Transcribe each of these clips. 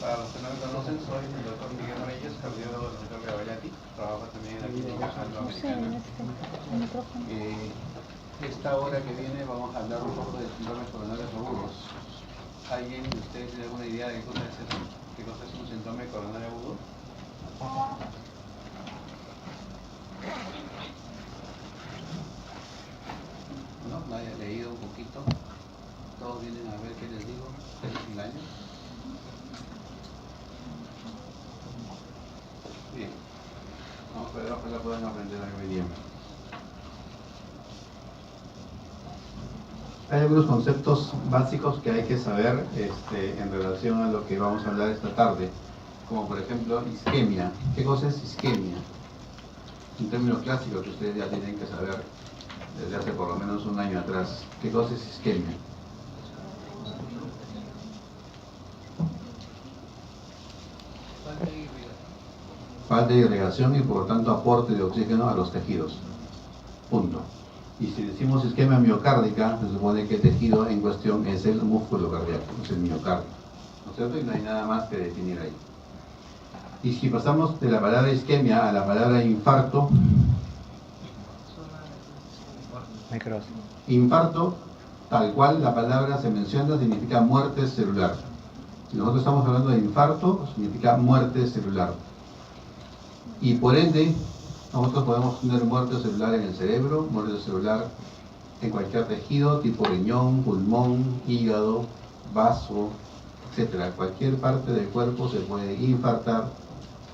Para los que no me conocen, soy el doctor Miguel Reyes, cardiólogo del Hospital Caballati. Trabajo también en la clínica angloamericana. Esta hora que viene vamos a hablar un poco de síndromes coronarios agudos. ¿Alguien de ustedes tiene alguna idea de qué cosa es eso? ¿Qué cosa es un síndrome coronario agudo? ¿No? ¿Nadie ha leído un poquito? Todos vienen a ver qué les digo. ¿Qué es el año? Bien. Vamos a ver, ojalá puedan aprender algo hoy día. Hay algunos conceptos básicos que hay que saber en relación a lo que vamos a hablar esta tarde, como por ejemplo isquemia. ¿Qué cosa es isquemia? Un término clásico que ustedes ya tienen que saber desde hace por lo menos un año atrás. ¿Qué cosa es isquemia? Falta de irrigación y por lo tanto aporte de oxígeno a los tejidos. Punto. Y si decimos isquemia miocárdica, se supone que el tejido en cuestión es el músculo cardíaco, es el miocardio, ¿no es cierto? Y no hay nada más que definir ahí. Y si pasamos de la palabra isquemia a la palabra infarto, infarto, tal cual la palabra se menciona, significa muerte celular. Si nosotros estamos hablando de infarto, significa muerte celular. Y por ende, nosotros podemos tener muerte celular en el cerebro, muerte celular en cualquier tejido, tipo riñón, pulmón, hígado, vaso, etc. Cualquier parte del cuerpo se puede infartar,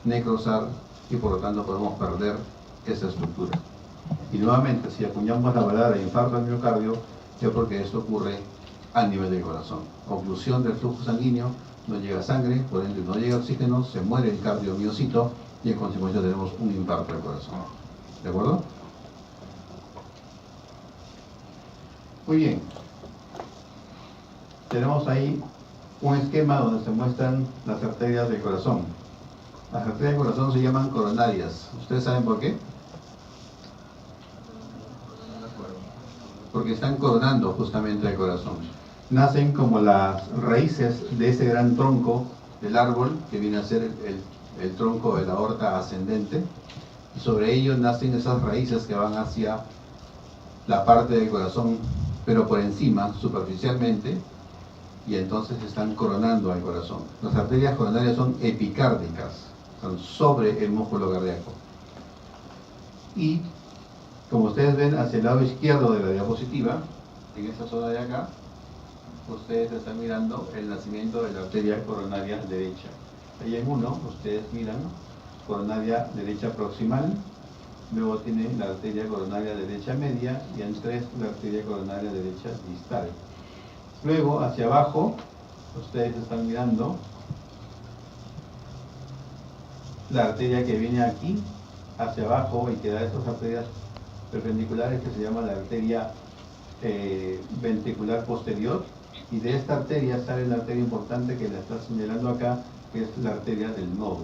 necrosar y por lo tanto podemos perder esa estructura. Y nuevamente, si acuñamos la palabra infarto al miocardio, es porque esto ocurre a nivel del corazón. Oclusión del flujo sanguíneo, no llega sangre, por ende no llega oxígeno, se muere el cardiomiocito y en consecuencia tenemos un infarto al corazón. ¿De acuerdo? Muy bien. Tenemos ahí un esquema donde se muestran las arterias del corazón. Las arterias del corazón se llaman coronarias. ¿Ustedes saben por qué? Porque están coronando justamente el corazón. Nacen como las raíces de ese gran tronco del árbol, que viene a ser el tronco de la aorta ascendente, y sobre ello nacen esas raíces que van hacia la parte del corazón, pero por encima, superficialmente, y entonces están coronando al corazón. Las arterias coronarias son epicárdicas, están sobre el músculo cardíaco. Y, como ustedes ven hacia el lado izquierdo de la diapositiva, en esta zona de acá, ustedes están mirando el nacimiento de la arteria coronaria derecha. Ahí en uno, ustedes miran coronaria derecha proximal, luego tiene la arteria coronaria derecha media y en 3 la arteria coronaria derecha distal. Luego, hacia abajo, ustedes están mirando la arteria que viene aquí, hacia abajo, y que da estas arterias perpendiculares que se llama la arteria ventricular posterior, y de esta arteria sale la arteria importante que la está señalando acá, que es la arteria del nodo.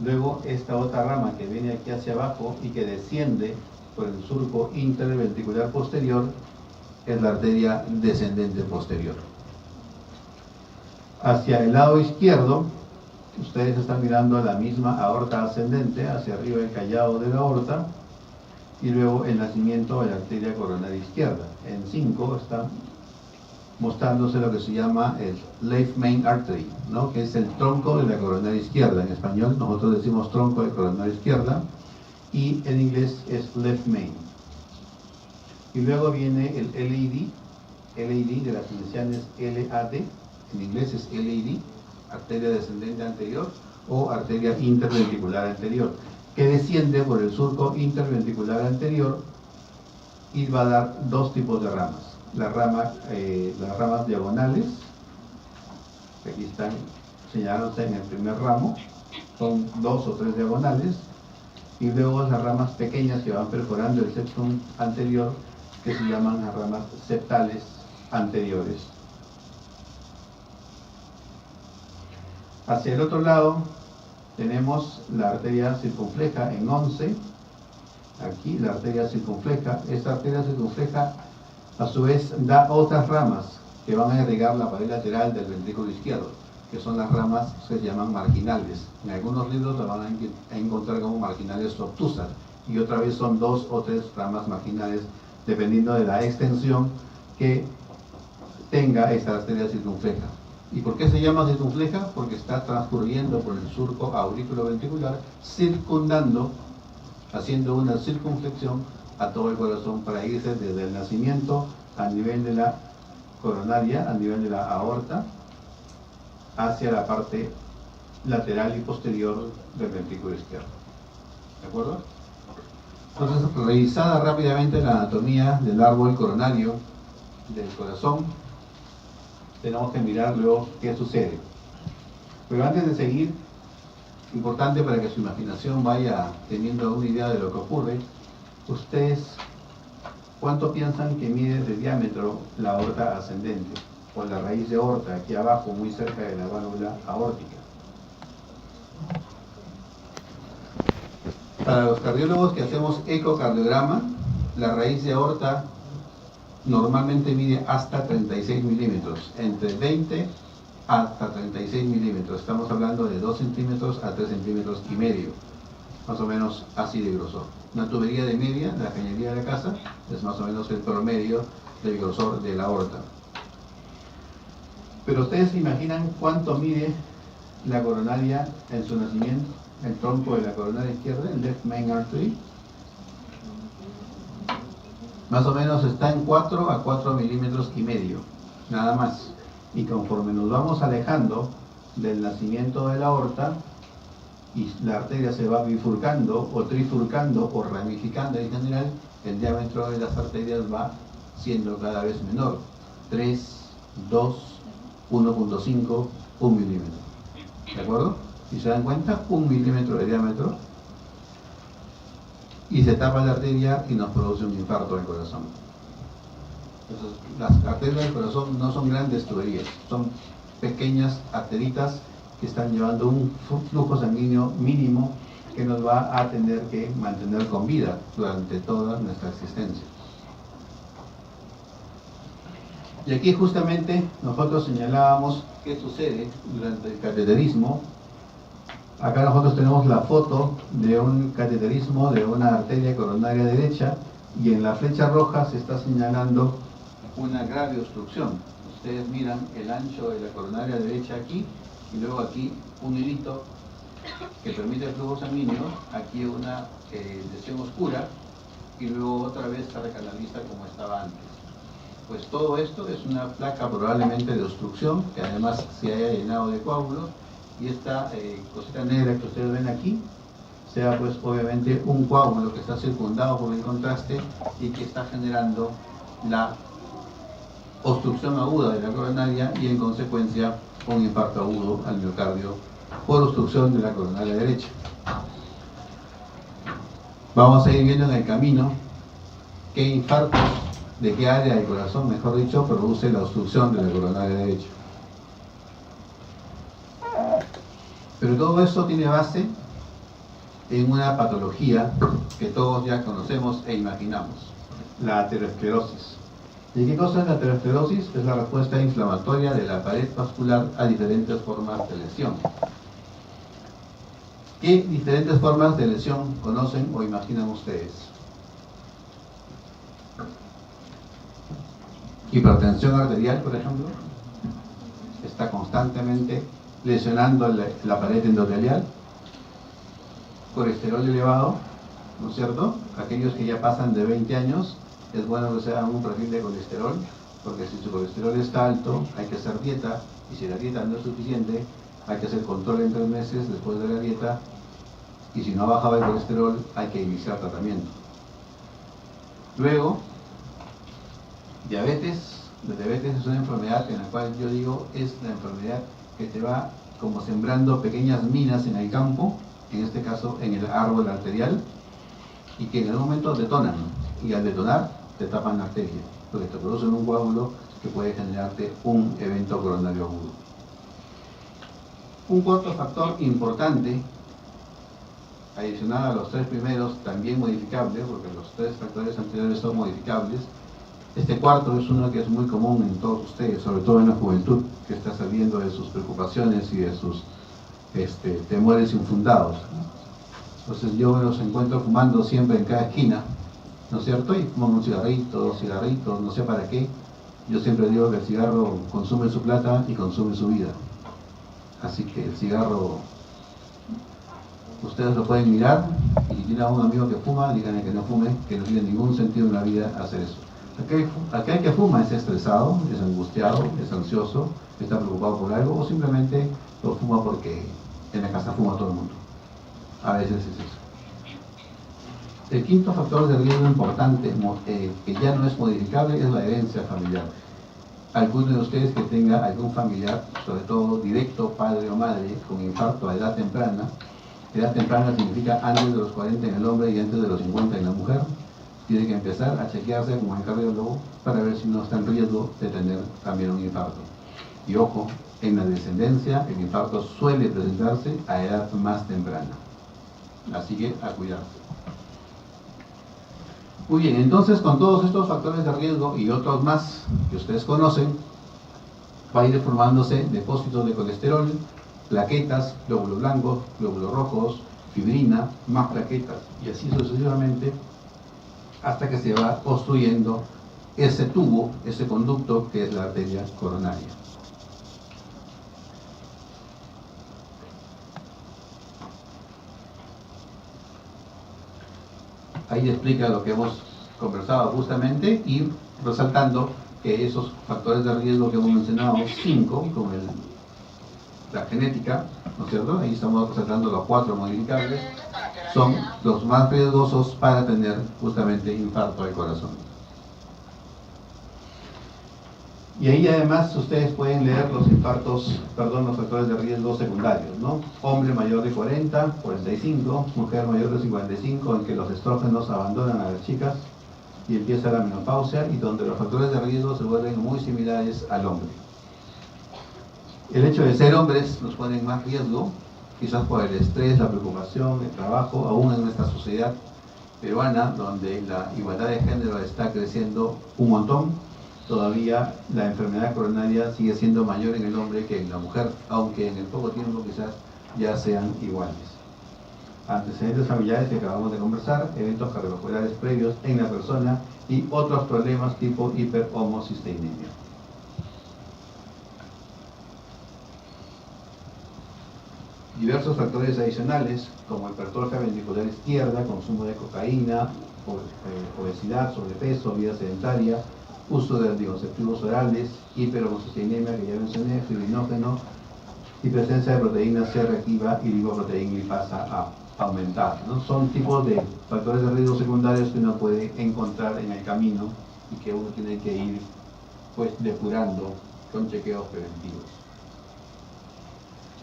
Luego esta otra rama que viene aquí hacia abajo y que desciende por el surco interventricular posterior es la arteria descendente posterior. Hacia el lado izquierdo, ustedes están mirando la misma aorta ascendente, hacia arriba el callado de la aorta, y luego el nacimiento de la arteria coronaria izquierda. En 5 está mostrándose lo que se llama el left main artery, ¿no? Que es el tronco de la coronaria izquierda. En español nosotros decimos tronco de coronaria izquierda y en inglés es left main. Y luego viene el LAD de las iniciales LAD, en inglés es LAD, arteria descendente anterior o arteria interventricular anterior, que desciende por el surco interventricular anterior y va a dar 2 tipos de ramas. Las ramas diagonales, que aquí están señalándose en el primer ramo, son 2 o 3 diagonales, y luego las ramas pequeñas que van perforando el septum anterior, que se llaman las ramas septales anteriores. Hacia el otro lado tenemos la arteria circunfleja en 11, aquí la arteria circunfleja. Esta arteria circunfleja a su vez da otras ramas que van a irrigar la pared lateral del ventrículo izquierdo. que son las ramas que se llaman marginales. En algunos libros lo van a encontrar como marginales obtusas, y otra vez son 2 o 3 ramas marginales, dependiendo de la extensión que tenga esta arteria circunfleja. ¿Y por qué se llama circunfleja? Porque está transcurriendo por el surco auriculoventricular, circundando, haciendo una circunflexión a todo el corazón para irse desde el nacimiento a nivel de la coronaria, a nivel de la aorta, hacia la parte lateral y posterior del ventrículo izquierdo. ¿De acuerdo? Entonces, revisada rápidamente la anatomía del árbol coronario del corazón, tenemos que mirar luego qué sucede. Pero antes de seguir, importante para que su imaginación vaya teniendo una idea de lo que ocurre, ustedes, ¿cuánto piensan que mide de diámetro la aorta ascendente? O la raíz de aorta, aquí abajo, muy cerca de la válvula aórtica. Para los cardiólogos que hacemos ecocardiograma, la raíz de aorta normalmente mide hasta 36 milímetros, entre 20 hasta 36 milímetros. Estamos hablando de 2 centímetros a 3 centímetros y medio, más o menos así de grosor. Una tubería de media, de la cañería de la casa, es más o menos el promedio del grosor de la aorta. Pero ustedes se imaginan cuánto mide la coronaria en su nacimiento, el tronco de la coronaria izquierda, el left main artery. Más o menos está en 4 a 4 milímetros y medio, nada más. Y conforme nos vamos alejando del nacimiento de la aorta, y la arteria se va bifurcando o trifurcando o ramificando en general, el diámetro de las arterias va siendo cada vez menor. 3, 2, 1.5, 1 milímetro. ¿De acuerdo? Si se dan cuenta, 1 milímetro de diámetro, y se tapa la arteria y nos produce un infarto del corazón. Entonces, las arterias del corazón no son grandes tuberías, son pequeñas arteritas que están llevando un flujo sanguíneo mínimo que nos va a tener que mantener con vida durante toda nuestra existencia. Y aquí justamente nosotros señalábamos qué sucede durante el cateterismo. Acá nosotros tenemos la foto de un cateterismo de una arteria coronaria derecha, y en la flecha roja se está señalando una grave obstrucción. Ustedes miran el ancho de la coronaria derecha aquí, y luego aquí un hilito que permite el flujo sanguíneo, aquí una lesión oscura, y luego otra vez se recanaliza como estaba antes. Pues todo esto es una placa probablemente de obstrucción, que además se haya llenado de coágulos, y esta cosita negra que ustedes ven aquí, sea pues obviamente un coágulo que está circundado por el contraste y que está generando la obstrucción aguda de la coronaria, y en consecuencia un infarto agudo al miocardio por obstrucción de la coronaria derecha. Vamos a ir viendo en el camino qué infartos, de qué área del corazón, mejor dicho, produce la obstrucción de la coronaria derecha. Pero todo esto tiene base en una patología que todos ya conocemos e imaginamos: la aterosclerosis. ¿Y qué cosa es la aterosclerosis? Es la respuesta inflamatoria de la pared vascular a diferentes formas de lesión. ¿Qué diferentes formas de lesión conocen o imaginan ustedes? Hipertensión arterial, por ejemplo, está constantemente lesionando la pared endotelial. Colesterol elevado, ¿no es cierto? Aquellos que ya pasan de 20 años, es bueno que se hagan un perfil de colesterol, porque si su colesterol está alto, hay que hacer dieta, y si la dieta no es suficiente, hay que hacer control en 3 meses después de la dieta, y si no ha bajado el colesterol, hay que iniciar tratamiento. Luego, diabetes. La diabetes es una enfermedad en la cual yo digo es la enfermedad que te va como sembrando pequeñas minas en el campo, en este caso en el árbol arterial, y que en algún momento detonan, y al detonar te tapan la arteria, porque te producen un coágulo que puede generarte un evento coronario agudo. Un cuarto factor importante, adicional a los 3 primeros, también modificable, porque los 3 factores anteriores son modificables, Este cuarto es uno que es muy común en todos ustedes, sobre todo en la juventud, que está saliendo de sus preocupaciones y de sus temores infundados. Entonces yo los encuentro fumando siempre en cada esquina, ¿no es cierto? Y fuman un cigarrito, dos cigarritos, no sé para qué. Yo siempre digo que el cigarro consume su plata y consume su vida. Así que el cigarro, ustedes lo pueden mirar, y si tienen a un amigo que fuma, díganle que no fume, que no tiene ningún sentido en la vida hacer eso. Aquel que fuma es estresado, es angustiado, es ansioso, está preocupado por algo, o simplemente lo fuma porque en la casa fuma todo el mundo. A veces es eso. El quinto factor de riesgo importante, que ya no es modificable, es la herencia familiar. Alguno de ustedes que tenga algún familiar, sobre todo directo, padre o madre, con infarto a edad temprana significa antes de los 40 en el hombre y antes de los 50 en la mujer, tiene que empezar a chequearse como el cardiólogo para ver si no está en riesgo de tener también un infarto. Y ojo, en la descendencia el infarto suele presentarse a edad más temprana. Así que a cuidarse. Muy bien, entonces con todos estos factores de riesgo y otros más que ustedes conocen, va a ir formándose depósitos de colesterol, plaquetas, glóbulos blancos, glóbulos rojos, fibrina, más plaquetas y así sucesivamente hasta que se va construyendo ese tubo, ese conducto que es la arteria coronaria. Ahí explica lo que hemos conversado justamente y resaltando que esos factores de riesgo que hemos mencionado, 5, con la genética, ¿no es cierto? Ahí estamos resaltando los 4 modificables, son los más riesgosos para tener justamente infarto del corazón. Y ahí además ustedes pueden leer los los factores de riesgo secundarios, ¿no? Hombre mayor de 40, 45, mujer mayor de 55, en que los estrógenos abandonan a las chicas y empieza la menopausia y donde los factores de riesgo se vuelven muy similares al hombre. El hecho de ser hombres nos pone en más riesgo, quizás por el estrés, la preocupación, el trabajo, aún en nuestra sociedad peruana, donde la igualdad de género está creciendo un montón. Todavía la enfermedad coronaria sigue siendo mayor en el hombre que en la mujer, aunque en el poco tiempo quizás ya sean iguales. Antecedentes familiares que acabamos de conversar, eventos cardiovasculares previos en la persona y otros problemas tipo hiperhomocisteinemia. Diversos factores adicionales como hipertrofia ventricular izquierda, consumo de cocaína, obesidad, sobrepeso, vida sedentaria, uso de anticonceptivos orales, hiperhomocisteinemia que ya mencioné, fibrinógeno y presencia de proteína C reactiva y lipoproteína lipasa aumentada, ¿no? Son tipos de factores de riesgo secundarios que uno puede encontrar en el camino y que uno tiene que ir pues depurando con chequeos preventivos.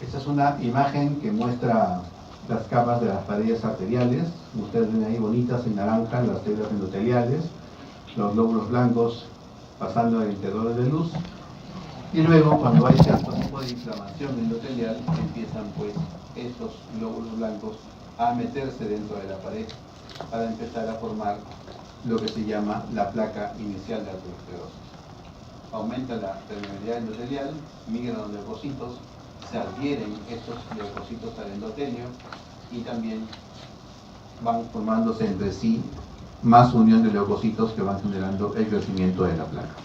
Esta es una imagen que muestra las capas de las paredes arteriales. Ustedes ven ahí bonitas en naranja las células endoteliales, los glóbulos blancos pasando a intervalos de luz, y luego cuando hay cierto tipo de inflamación endotelial empiezan pues estos glóbulos blancos a meterse dentro de la pared para empezar a formar lo que se llama la placa inicial de aterosclerosis. Aumenta la permeabilidad endotelial, migran los leucocitos, se adhieren estos leucocitos al endotelio y también van formándose entre sí más unión de leucocitos que van generando el crecimiento de la placa.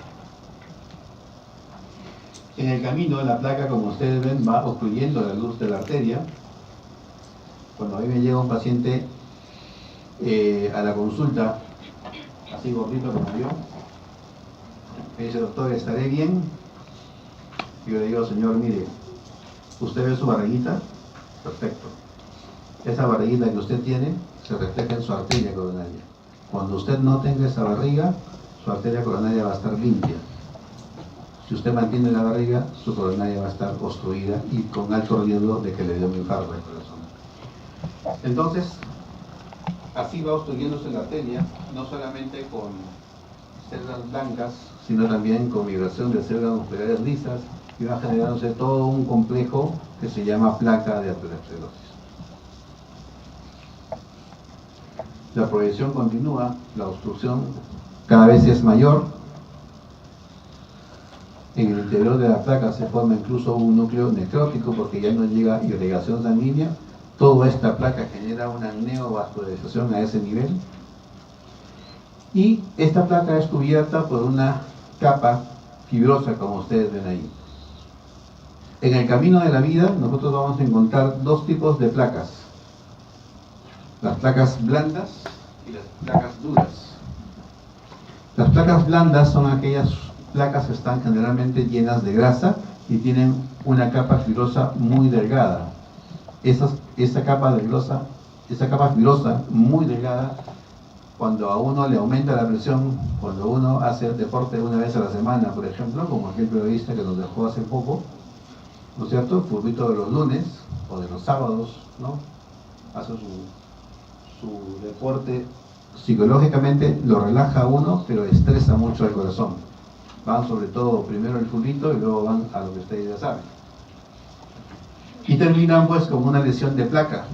En el camino, la placa, como ustedes ven, va obstruyendo la luz de la arteria. Cuando a mí me llega un paciente a la consulta, así gordito como yo, me dice: doctor, ¿estaré bien? Y yo le digo: señor, mire, ¿usted ve su barriguita? Perfecto. Esa barriguita que usted tiene se refleja en su arteria coronaria. Cuando usted no tenga esa barriga, su arteria coronaria va a estar limpia. Si usted mantiene la barriga, su coronaria va a estar obstruida y con alto riesgo de que le dé un infarto al corazón. Entonces, así va obstruyéndose la arteria, no solamente con células blancas, sino también con migración de células musculares lisas, y va generándose todo un complejo que se llama placa de aterosclerosis. La progresión continúa, la obstrucción cada vez es mayor, En el interior de la placa se forma incluso un núcleo necrótico porque ya no llega irrigación sanguínea. Toda esta placa genera una neovascularización a ese nivel. Y esta placa es cubierta por una capa fibrosa, como ustedes ven ahí. En el camino de la vida nosotros vamos a encontrar dos tipos de placas: las placas blandas y las placas duras. Las placas blandas son aquellas placas que están generalmente llenas de grasa y tienen una capa fibrosa muy delgada. Esa capa fibrosa muy delgada, cuando a uno le aumenta la presión, cuando uno hace deporte una vez a la semana, por ejemplo, como aquel periodista que nos dejó hace poco, ¿no es cierto? Fulbito de los lunes o de los sábados, ¿no? Hace su deporte, psicológicamente lo relaja a uno, pero estresa mucho al corazón. Van sobre todo primero el fulbito y luego van a lo que ustedes ya saben. Y terminan pues con una lesión de placa.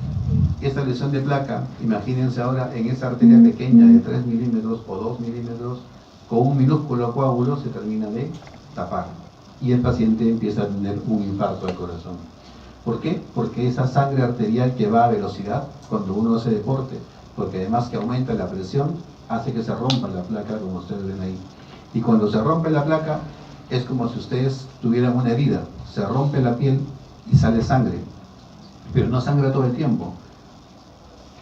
Esta lesión de placa, imagínense ahora en esa arteria pequeña de 3 milímetros o 2 milímetros, con un minúsculo coágulo se termina de tapar. Y el paciente empieza a tener un infarto al corazón. ¿Por qué? Porque esa sangre arterial que va a velocidad cuando uno hace deporte, porque además que aumenta la presión, hace que se rompa la placa, como ustedes ven ahí. Y cuando se rompe la placa, es como si ustedes tuvieran una herida. Se rompe la piel y sale sangre, pero no sangra todo el tiempo.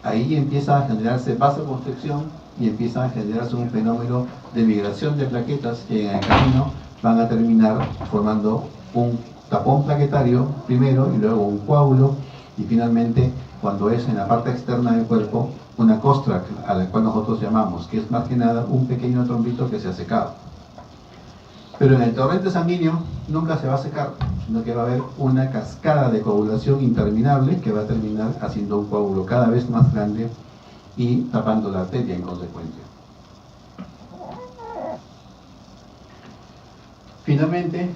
Ahí empieza a generarse vasoconstricción y empieza a generarse un fenómeno de migración de plaquetas que en el camino van a terminar formando un tapón plaquetario primero y luego un coágulo y finalmente, cuando es en la parte externa del cuerpo, una costra a la cual nosotros llamamos, que es más que nada un pequeño trombito que se ha secado. Pero en el torrente sanguíneo nunca se va a secar, sino que va a haber una cascada de coagulación interminable que va a terminar haciendo un coágulo cada vez más grande y tapando la arteria en consecuencia. Finalmente,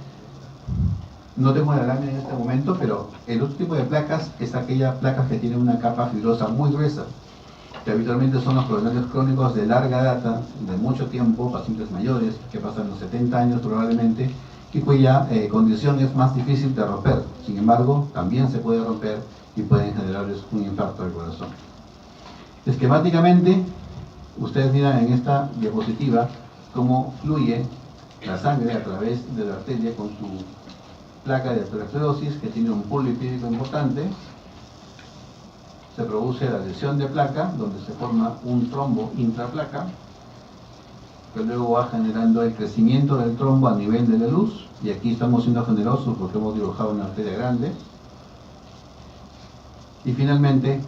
no tengo la lámina en este momento, pero el otro tipo de placas es aquella placa que tiene una capa fibrosa muy gruesa, que habitualmente son los coronarios crónicos de larga data, de mucho tiempo, pacientes mayores, que pasan los 70 años probablemente, y cuya condición es más difícil de romper. Sin embargo, también se puede romper y pueden generarles un infarto del corazón. Esquemáticamente, ustedes miran en esta diapositiva cómo fluye la sangre a través de la arteria con su placa de aterosclerosis, que tiene un pool lipídico importante. Se produce la lesión de placa, donde se forma un trombo intraplaca, que luego va generando el crecimiento del trombo a nivel de la luz, y aquí estamos siendo generosos porque hemos dibujado una arteria grande, y finalmente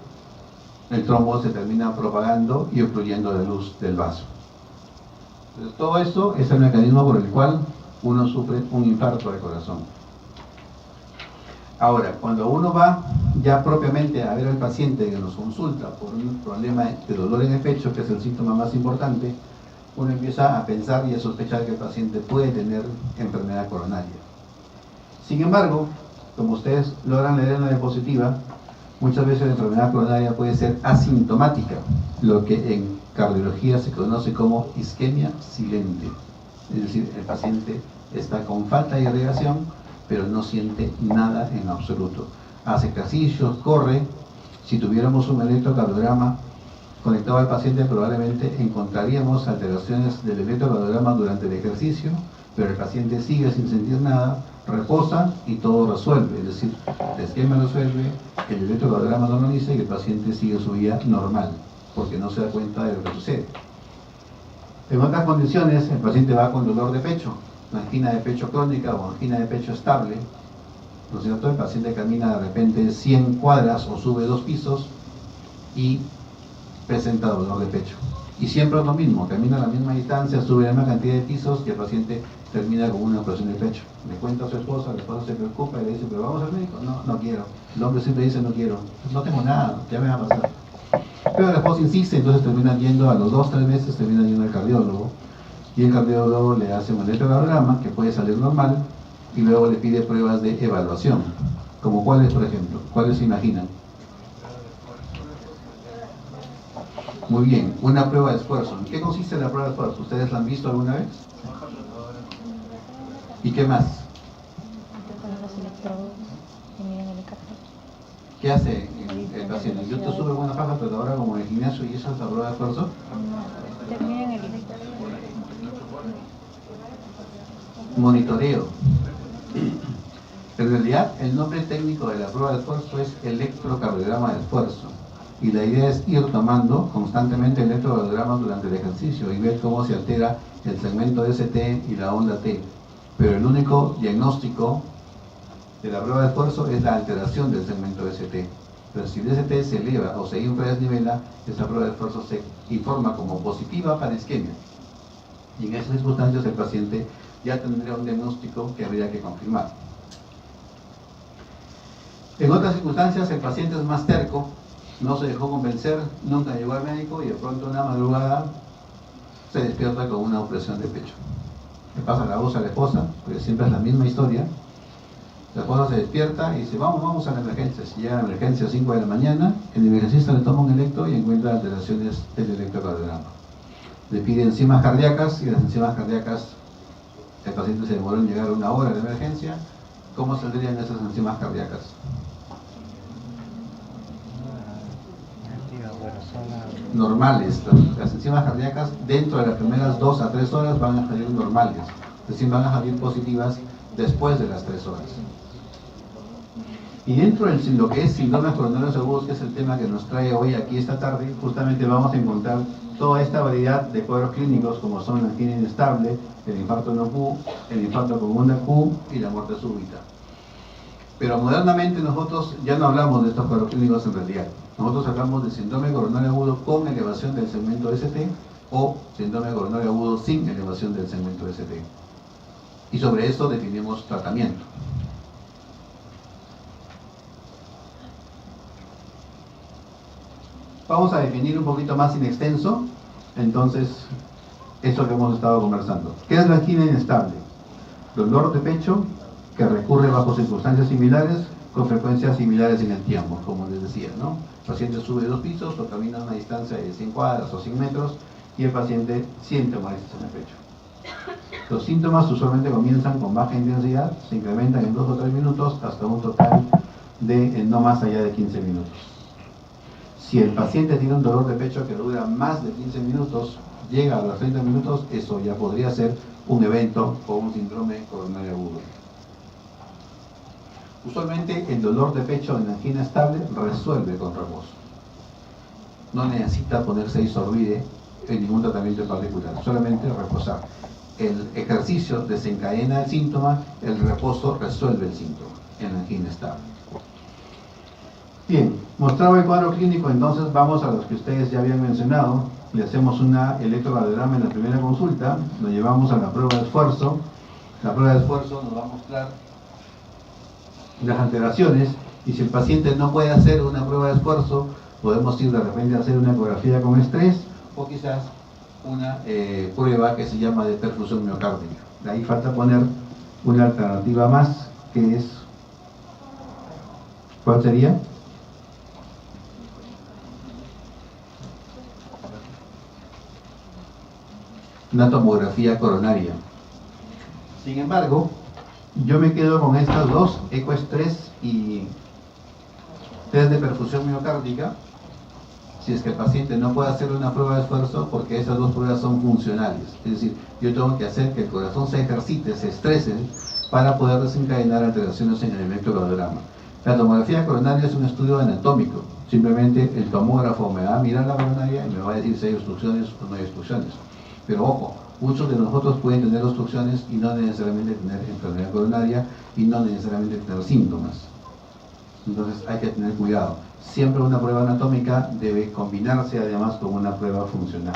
el trombo se termina propagando y obstruyendo la luz del vaso. Entonces, todo eso es el mecanismo por el cual uno sufre un infarto del corazón. Ahora, cuando uno va ya propiamente a ver al paciente que nos consulta por un problema de dolor en el pecho, que es el síntoma más importante, uno empieza a pensar y a sospechar que el paciente puede tener enfermedad coronaria. Sin embargo, como ustedes logran leer en la diapositiva, muchas veces la enfermedad coronaria puede ser asintomática, lo que en cardiología se conoce como isquemia silente. Es decir, el paciente está con falta de irrigación, pero no siente nada en absoluto. Hace ejercicios, corre. Si tuviéramos un electrocardiograma conectado al paciente, probablemente encontraríamos alteraciones del electrocardiograma durante el ejercicio, pero el paciente sigue sin sentir nada, reposa y todo resuelve. Es decir, el esquema resuelve, el electrocardiograma normaliza y el paciente sigue su vida normal, porque no se da cuenta de lo que sucede. En otras condiciones, el paciente va con dolor de pecho, angina de pecho crónica o angina de pecho estable, ¿no es cierto? El paciente camina de repente 100 cuadras o sube 2 pisos y presenta dolor de pecho. Y siempre es lo mismo, camina a la misma distancia, sube la misma cantidad de pisos y el paciente termina con una operación de pecho. Le cuenta a su esposa, la esposa se preocupa y le dice, pero vamos al médico. No, no quiero. El hombre siempre dice, no quiero. No tengo nada, ya me va a pasar. Pero la esposa insiste, entonces termina yendo a los 2-3 meses, termina yendo al cardiólogo. Y el cardiólogo le hace un electrocardiograma que puede salir normal y luego le pide pruebas de evaluación. ¿Como cuáles, por ejemplo? ¿Cuáles se imaginan? Muy bien, una prueba de esfuerzo. ¿En qué consiste la prueba de esfuerzo? ¿Ustedes la han visto alguna vez? ¿Y qué más? Ponen los electrodos y miden el EKG. ¿Qué hace el paciente? Yo te sube buena faja, pero ahora como en el gimnasio y eso es la prueba de esfuerzo. No, te miden el Monitoreo. En realidad, el nombre técnico de la prueba de esfuerzo es electrocardiograma de esfuerzo. Y la idea es ir tomando constantemente el electrocardiograma durante el ejercicio y ver cómo se altera el segmento ST y la onda T. Pero el único diagnóstico de la prueba de esfuerzo es la alteración del segmento ST. Pero si el ST se eleva o se infradesnivela, esa prueba de esfuerzo se informa como positiva para isquemia. Y en esas circunstancias el paciente ya tendría un diagnóstico que habría que confirmar. En otras circunstancias el paciente es más terco, no se dejó convencer, nunca llegó al médico y de pronto una madrugada se despierta con una opresión de pecho. Le pasa la voz a la esposa, porque siempre es la misma historia. La esposa se despierta y dice, vamos a la emergencia. Si llega a la emergencia a 5 de la mañana, el emergencista le toma un electro y encuentra alteraciones del electrocardiograma. Le pide enzimas cardíacas y las enzimas cardíacas, el paciente se demoró en llegar 1 hora a la emergencia. ¿Cómo saldrían esas enzimas cardíacas? Normales. Las enzimas cardíacas dentro de las primeras 2 a 3 horas van a salir normales, es decir, van a salir positivas después de las 3 horas. Y dentro de lo que es síndromes coronarios agudos, que es el tema que nos trae hoy aquí esta tarde, justamente vamos a encontrar toda esta variedad de cuadros clínicos como son la angina inestable, el infarto no Q, el infarto con onda Q y la muerte súbita. Pero modernamente nosotros ya no hablamos de estos cuadros clínicos en realidad. Nosotros hablamos de síndrome coronario agudo con elevación del segmento ST o síndrome coronario agudo sin elevación del segmento ST. Y sobre eso definimos tratamiento. Vamos a definir un poquito más in extenso, entonces, eso que hemos estado conversando. ¿Qué es la angina inestable? Dolor de pecho que recurre bajo circunstancias similares, con frecuencias similares en el tiempo, como les decía, ¿no? El paciente sube 2 pisos o camina a una distancia de 100 cuadras o 100 metros y el paciente siente molestias en el pecho. Los síntomas usualmente comienzan con baja intensidad, se incrementan en 2 o 3 minutos hasta un total de no más allá de 15 minutos. Si el paciente tiene un dolor de pecho que dura más de 15 minutos, llega a los 30 minutos, eso ya podría ser un evento o un síndrome coronario agudo. Usualmente el dolor de pecho en angina estable resuelve con reposo. No necesita ponerse isorbide en ningún tratamiento en particular, solamente reposar. El ejercicio desencadena el síntoma, el reposo resuelve el síntoma en la angina estable. Bien, mostrado el cuadro clínico, entonces vamos a los que ustedes ya habían mencionado. Le hacemos una electrocardiograma en la primera consulta, lo llevamos a la prueba de esfuerzo. La prueba de esfuerzo nos va a mostrar las alteraciones y si el paciente no puede hacer una prueba de esfuerzo, podemos ir de repente a hacer una ecografía con estrés o quizás una prueba que se llama de perfusión miocárdica. De ahí falta poner una alternativa más, que es, ¿cuál sería? Una tomografía coronaria. Sin embargo, yo me quedo con estas dos, ecoestrés y test de perfusión miocárdica, si es que el paciente no puede hacer una prueba de esfuerzo, porque esas dos pruebas son funcionales. Es decir, yo tengo que hacer que el corazón se ejercite, se estrese, para poder desencadenar alteraciones en el electrocardiograma. La tomografía coronaria es un estudio anatómico. Simplemente el tomógrafo me va a mirar la coronaria y me va a decir si hay obstrucciones o no hay obstrucciones. Pero ojo, muchos de nosotros pueden tener obstrucciones y no necesariamente tener enfermedad coronaria y no necesariamente tener síntomas. Entonces hay que tener cuidado. Siempre una prueba anatómica debe combinarse además con una prueba funcional.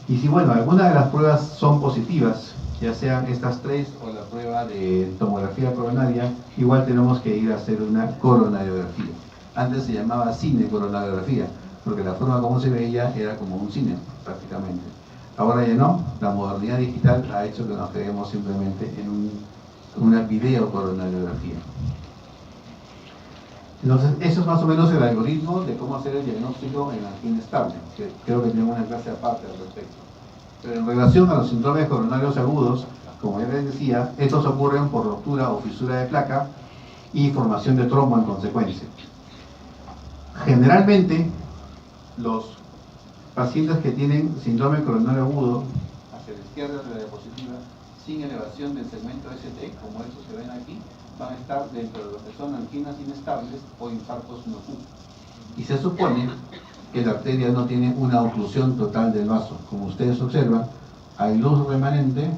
Y si, bueno, algunas de las pruebas son positivas, ya sean estas 3 o la prueba de tomografía coronaria, igual tenemos que ir a hacer una coronariografía. Antes se llamaba cinecoronariografía, porque la forma como se veía era como un cine, prácticamente. Ahora ya no, la modernidad digital ha hecho que nos quedemos simplemente en una videocoronariografía. Entonces, eso es más o menos el algoritmo de cómo hacer el diagnóstico en angina estable, que creo que tenemos una clase aparte al respecto. Pero en relación a los síndromes coronarios agudos, como ya les decía, estos ocurren por ruptura o fisura de placa y formación de trombo en consecuencia. Generalmente, los pacientes que tienen síndrome coronario agudo, hacia la izquierda de la diapositiva, sin elevación del segmento ST, como estos que ven aquí, van a estar dentro de lo que son anginas inestables o infartos no Q. Y se supone que la arteria no tiene una oclusión total del vaso. Como ustedes observan, hay luz remanente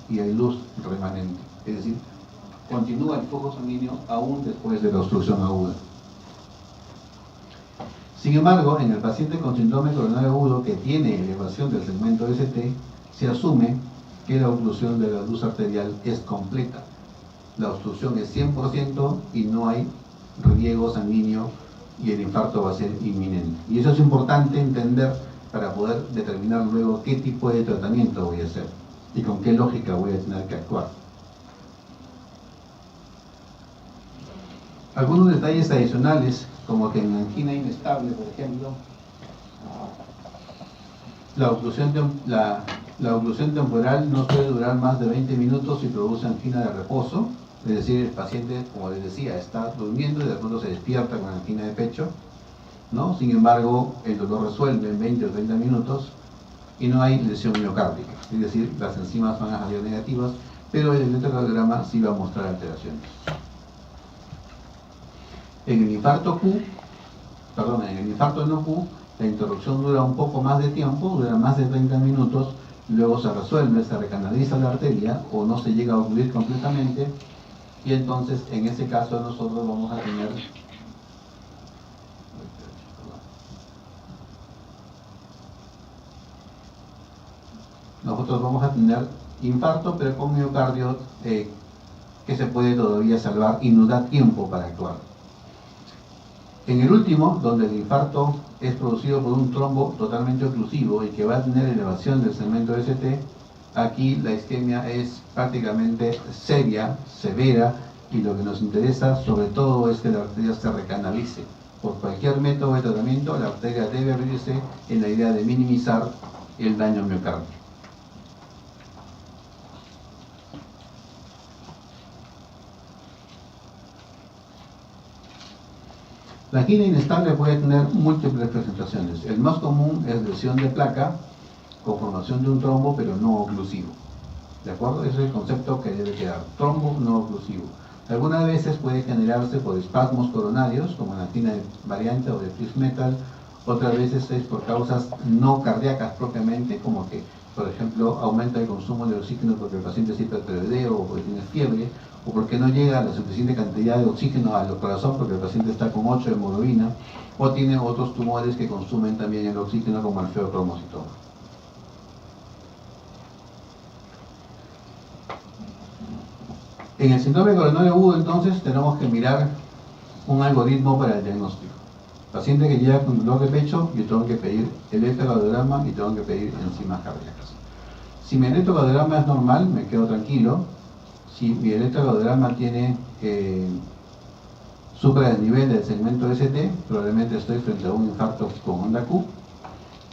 y hay luz remanente. Es decir, continúa el flujo sanguíneo aún después de la obstrucción aguda. Sin embargo, en el paciente con síndrome coronario agudo que tiene elevación del segmento ST, se asume que la oclusión de la luz arterial es completa. La obstrucción es 100% y no hay riego sanguíneo y el infarto va a ser inminente. Y eso es importante entender para poder determinar luego qué tipo de tratamiento voy a hacer y con qué lógica voy a tener que actuar. Algunos detalles adicionales, como que en angina inestable, por ejemplo, la oclusión temporal no puede durar más de 20 minutos y produce angina de reposo. Es decir, el paciente, como les decía, está durmiendo y de pronto se despierta con angina de pecho, ¿no? Sin embargo, el dolor resuelve en 20 o 30 minutos y no hay lesión miocárdica. Es decir, las enzimas van a salir negativas, pero el electrocardiograma sí va a mostrar alteraciones. En el infarto no Q, la interrupción dura un poco más de tiempo, dura más de 30 minutos, luego se resuelve, se recanaliza la arteria o no se llega a ocluir completamente. Y entonces, en ese caso, nosotros vamos a tener infarto, pero con miocardio que se puede todavía salvar y nos da tiempo para actuar. En el último, donde el infarto es producido por un trombo totalmente oclusivo y que va a tener elevación del segmento ST, aquí la isquemia es prácticamente seria, severa, y lo que nos interesa sobre todo es que la arteria se recanalice. Por cualquier método de tratamiento, la arteria debe abrirse en la idea de minimizar el daño miocárdico. La angina inestable puede tener múltiples presentaciones. El más común es lesión de placa con formación de un trombo, pero no oclusivo. ¿De acuerdo? Ese es el concepto que debe quedar. Trombo no oclusivo. Algunas veces puede generarse por espasmos coronarios, como la angina variante o de Fritz Metal. Otras veces es por causas no cardíacas propiamente, como que, por ejemplo, aumenta el consumo de oxígeno porque el paciente es hipertiroideo o porque tiene fiebre, o porque no llega la suficiente cantidad de oxígeno al corazón porque el paciente está con 8 de hemoglobina, o tiene otros tumores que consumen también el oxígeno, como el feocromocitoma. En el síndrome coronario agudo, entonces, tenemos que mirar un algoritmo para el diagnóstico. Paciente que llega con dolor de pecho, yo tengo que pedir electrocardiograma y tengo que pedir enzimas cardíacas. Si mi electrocardiograma es normal, me quedo tranquilo. Si mi electrocardiograma tiene supera el nivel del segmento ST, probablemente estoy frente a un infarto con onda Q.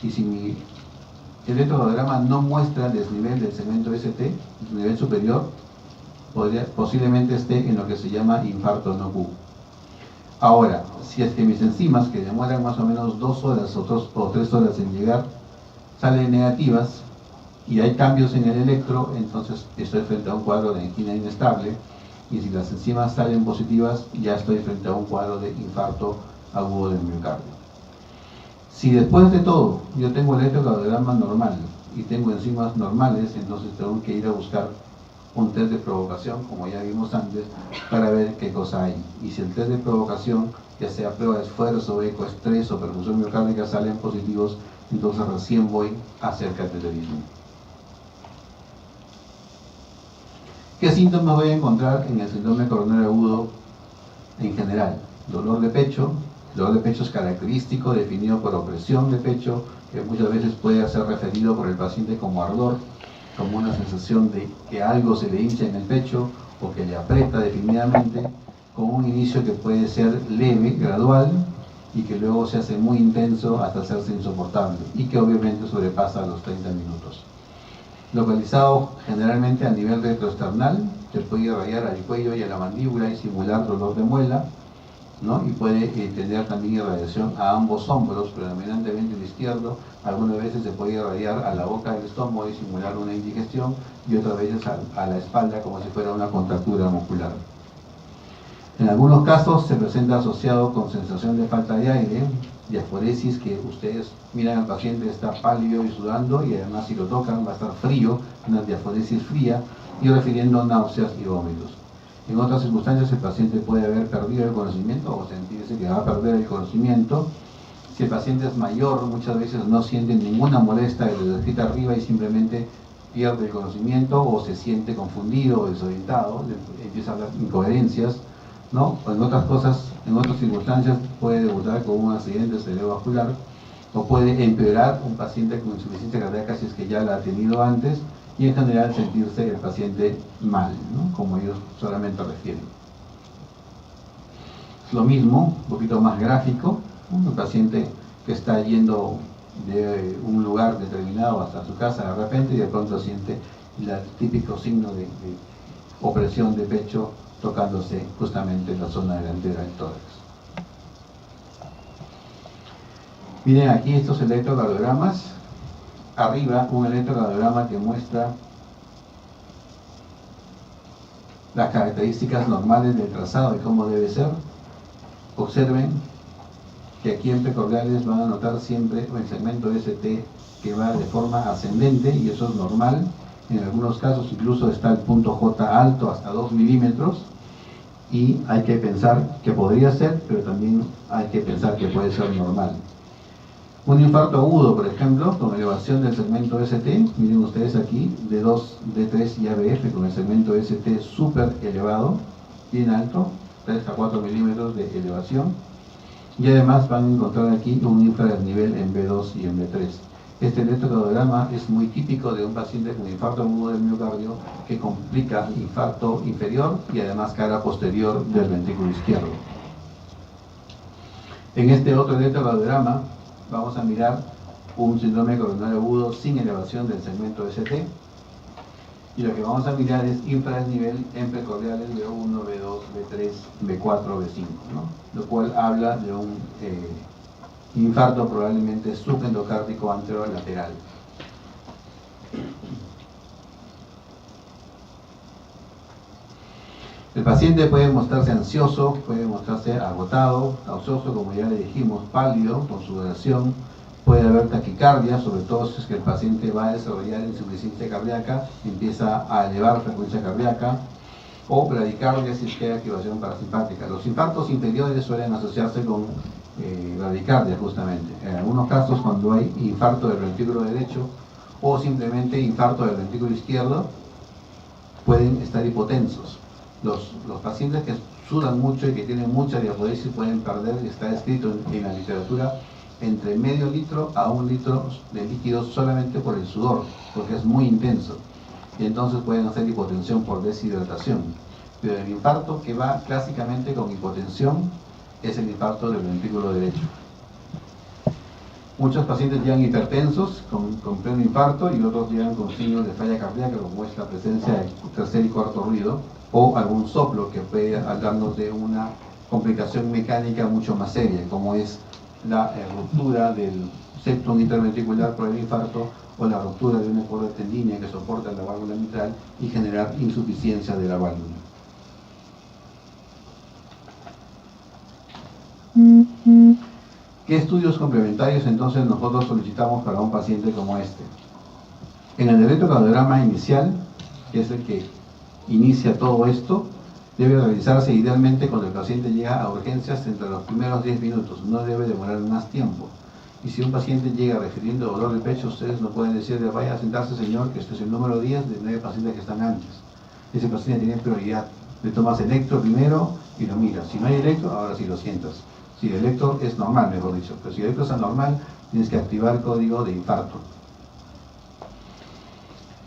Y si mi electrocardiograma no muestra el desnivel del segmento ST, el nivel superior, posiblemente esté en lo que se llama infarto no Q. Ahora, si es que mis enzimas, que demoran más o menos 2 horas o 3 horas en llegar, salen negativas y hay cambios en el electro, entonces estoy frente a un cuadro de angina inestable, y si las enzimas salen positivas, ya estoy frente a un cuadro de infarto agudo del miocardio. Si después de todo yo tengo el electrocardiograma normal y tengo enzimas normales, entonces tengo que ir a buscar un test de provocación, como ya vimos antes, para ver qué cosa hay. Y si el test de provocación, ya sea prueba de esfuerzo, ecoestrés o perfusión miocárdica, salen positivos, entonces recién voy a hacer cateterismo. ¿Qué síntomas voy a encontrar en el síndrome coronario agudo en general? Dolor de pecho. El dolor de pecho es característico, definido por opresión de pecho, que muchas veces puede ser referido por el paciente como ardor, como una sensación de que algo se le hincha en el pecho o que le aprieta definitivamente, con un inicio que puede ser leve, gradual, y que luego se hace muy intenso hasta hacerse insoportable, y que obviamente sobrepasa los 30 minutos. localizado generalmente a nivel retroesternal, que puede irradiar al cuello y a la mandíbula y simular dolor de muela, ¿no? Y puede tener también irradiación a ambos hombros, predominantemente el izquierdo. Algunas veces se puede irradiar a la boca del estómago y simular una indigestión, y otras veces a la espalda como si fuera una contractura muscular. En algunos casos se presenta asociado con sensación de falta de aire, diaforesis, que ustedes miran al paciente, está pálido y sudando, y además si lo tocan va a estar frío, una diaforesis fría, y refiriendo náuseas y vómitos. En otras circunstancias el paciente puede haber perdido el conocimiento o sentirse que va a perder el conocimiento. Si el paciente es mayor, muchas veces no siente ninguna molestia de lo descrito arriba y simplemente pierde el conocimiento o se siente confundido o desorientado, empieza a hablar incoherencias, ¿no? O en otras cosas, en otras circunstancias puede debutar con un accidente cerebrovascular, o puede empeorar un paciente con insuficiencia cardíaca si es que ya la ha tenido antes, y en general sentirse el paciente mal, ¿no? Como ellos solamente refieren. Lo mismo, un poquito más gráfico, un paciente que está yendo de un lugar determinado hasta su casa de repente y de pronto siente el típico signo de opresión de pecho tocándose justamente en la zona delantera del tórax. Miren aquí estos electrocardiogramas. Arriba un electrocardiograma que muestra las características normales del trazado y cómo debe ser. Observen que aquí en precordiales van a notar siempre el segmento ST que va de forma ascendente, y eso es normal. En algunos casos incluso está el punto J alto hasta 2 milímetros, y hay que pensar que podría ser, pero también hay que pensar que puede ser normal. Un infarto agudo, por ejemplo, con elevación del segmento ST, miren ustedes aquí, D2, D3 y ABF, con el segmento ST súper elevado, bien alto, 3 a 4 milímetros de elevación, y además van a encontrar aquí un infradesnivel en B2 y en B3. Este electrocardiograma es muy típico de un paciente con infarto agudo del miocardio que complica infarto inferior y además cara posterior del ventrículo izquierdo. En este otro electrocardiograma vamos a mirar un síndrome coronario agudo sin elevación del segmento ST, y lo que vamos a mirar es infradesnivel en precordiales B1, B2, B3, B4, B5, ¿no? Lo cual habla de un infarto probablemente subendocárdico anterolateral. El paciente puede mostrarse ansioso, puede mostrarse agotado, nauseoso, como ya le dijimos, pálido, con sudoración, puede haber taquicardia, sobre todo si es que el paciente va a desarrollar insuficiencia cardíaca, empieza a elevar frecuencia cardíaca, o bradicardia si es que hay activación parasimpática. Los infartos interiores suelen asociarse con bradicardia justamente. En algunos casos, cuando hay infarto del ventrículo derecho o simplemente infarto del ventrículo izquierdo, pueden estar hipotensos. Los pacientes que sudan mucho y que tienen mucha diaforesis pueden perder, está escrito en la literatura, entre medio litro a 1 litro de líquido solamente por el sudor, porque es muy intenso, y entonces pueden hacer hipotensión por deshidratación. Pero el infarto que va clásicamente con hipotensión es el infarto del ventrículo derecho. Muchos pacientes llegan hipertensos con pleno infarto, y otros llegan con signos de falla cardíaca, como es la presencia del tercer y cuarto ruido, o algún soplo que puede hablarnos de una complicación mecánica mucho más seria, como es la ruptura del septum interventricular por el infarto, o la ruptura de una cuerda tendínea que soporta la válvula mitral y generar insuficiencia de la válvula. ¿Qué estudios complementarios entonces nosotros solicitamos para un paciente como este? En el electrocardiograma inicial, que es el que inicia todo esto, debe realizarse idealmente cuando el paciente llega a urgencias entre los primeros 10 minutos, no debe demorar más tiempo. Y si un paciente llega refiriendo dolor de pecho, ustedes no pueden decirle, vaya a sentarse señor, que este es el número 10 de 9 pacientes que están antes. Ese paciente tiene prioridad. Le tomas electro primero y lo miras. Si no hay electro, ahora sí lo sientas. Si el electro es normal, mejor dicho, pero si el electro es anormal, tienes que activar el código de infarto.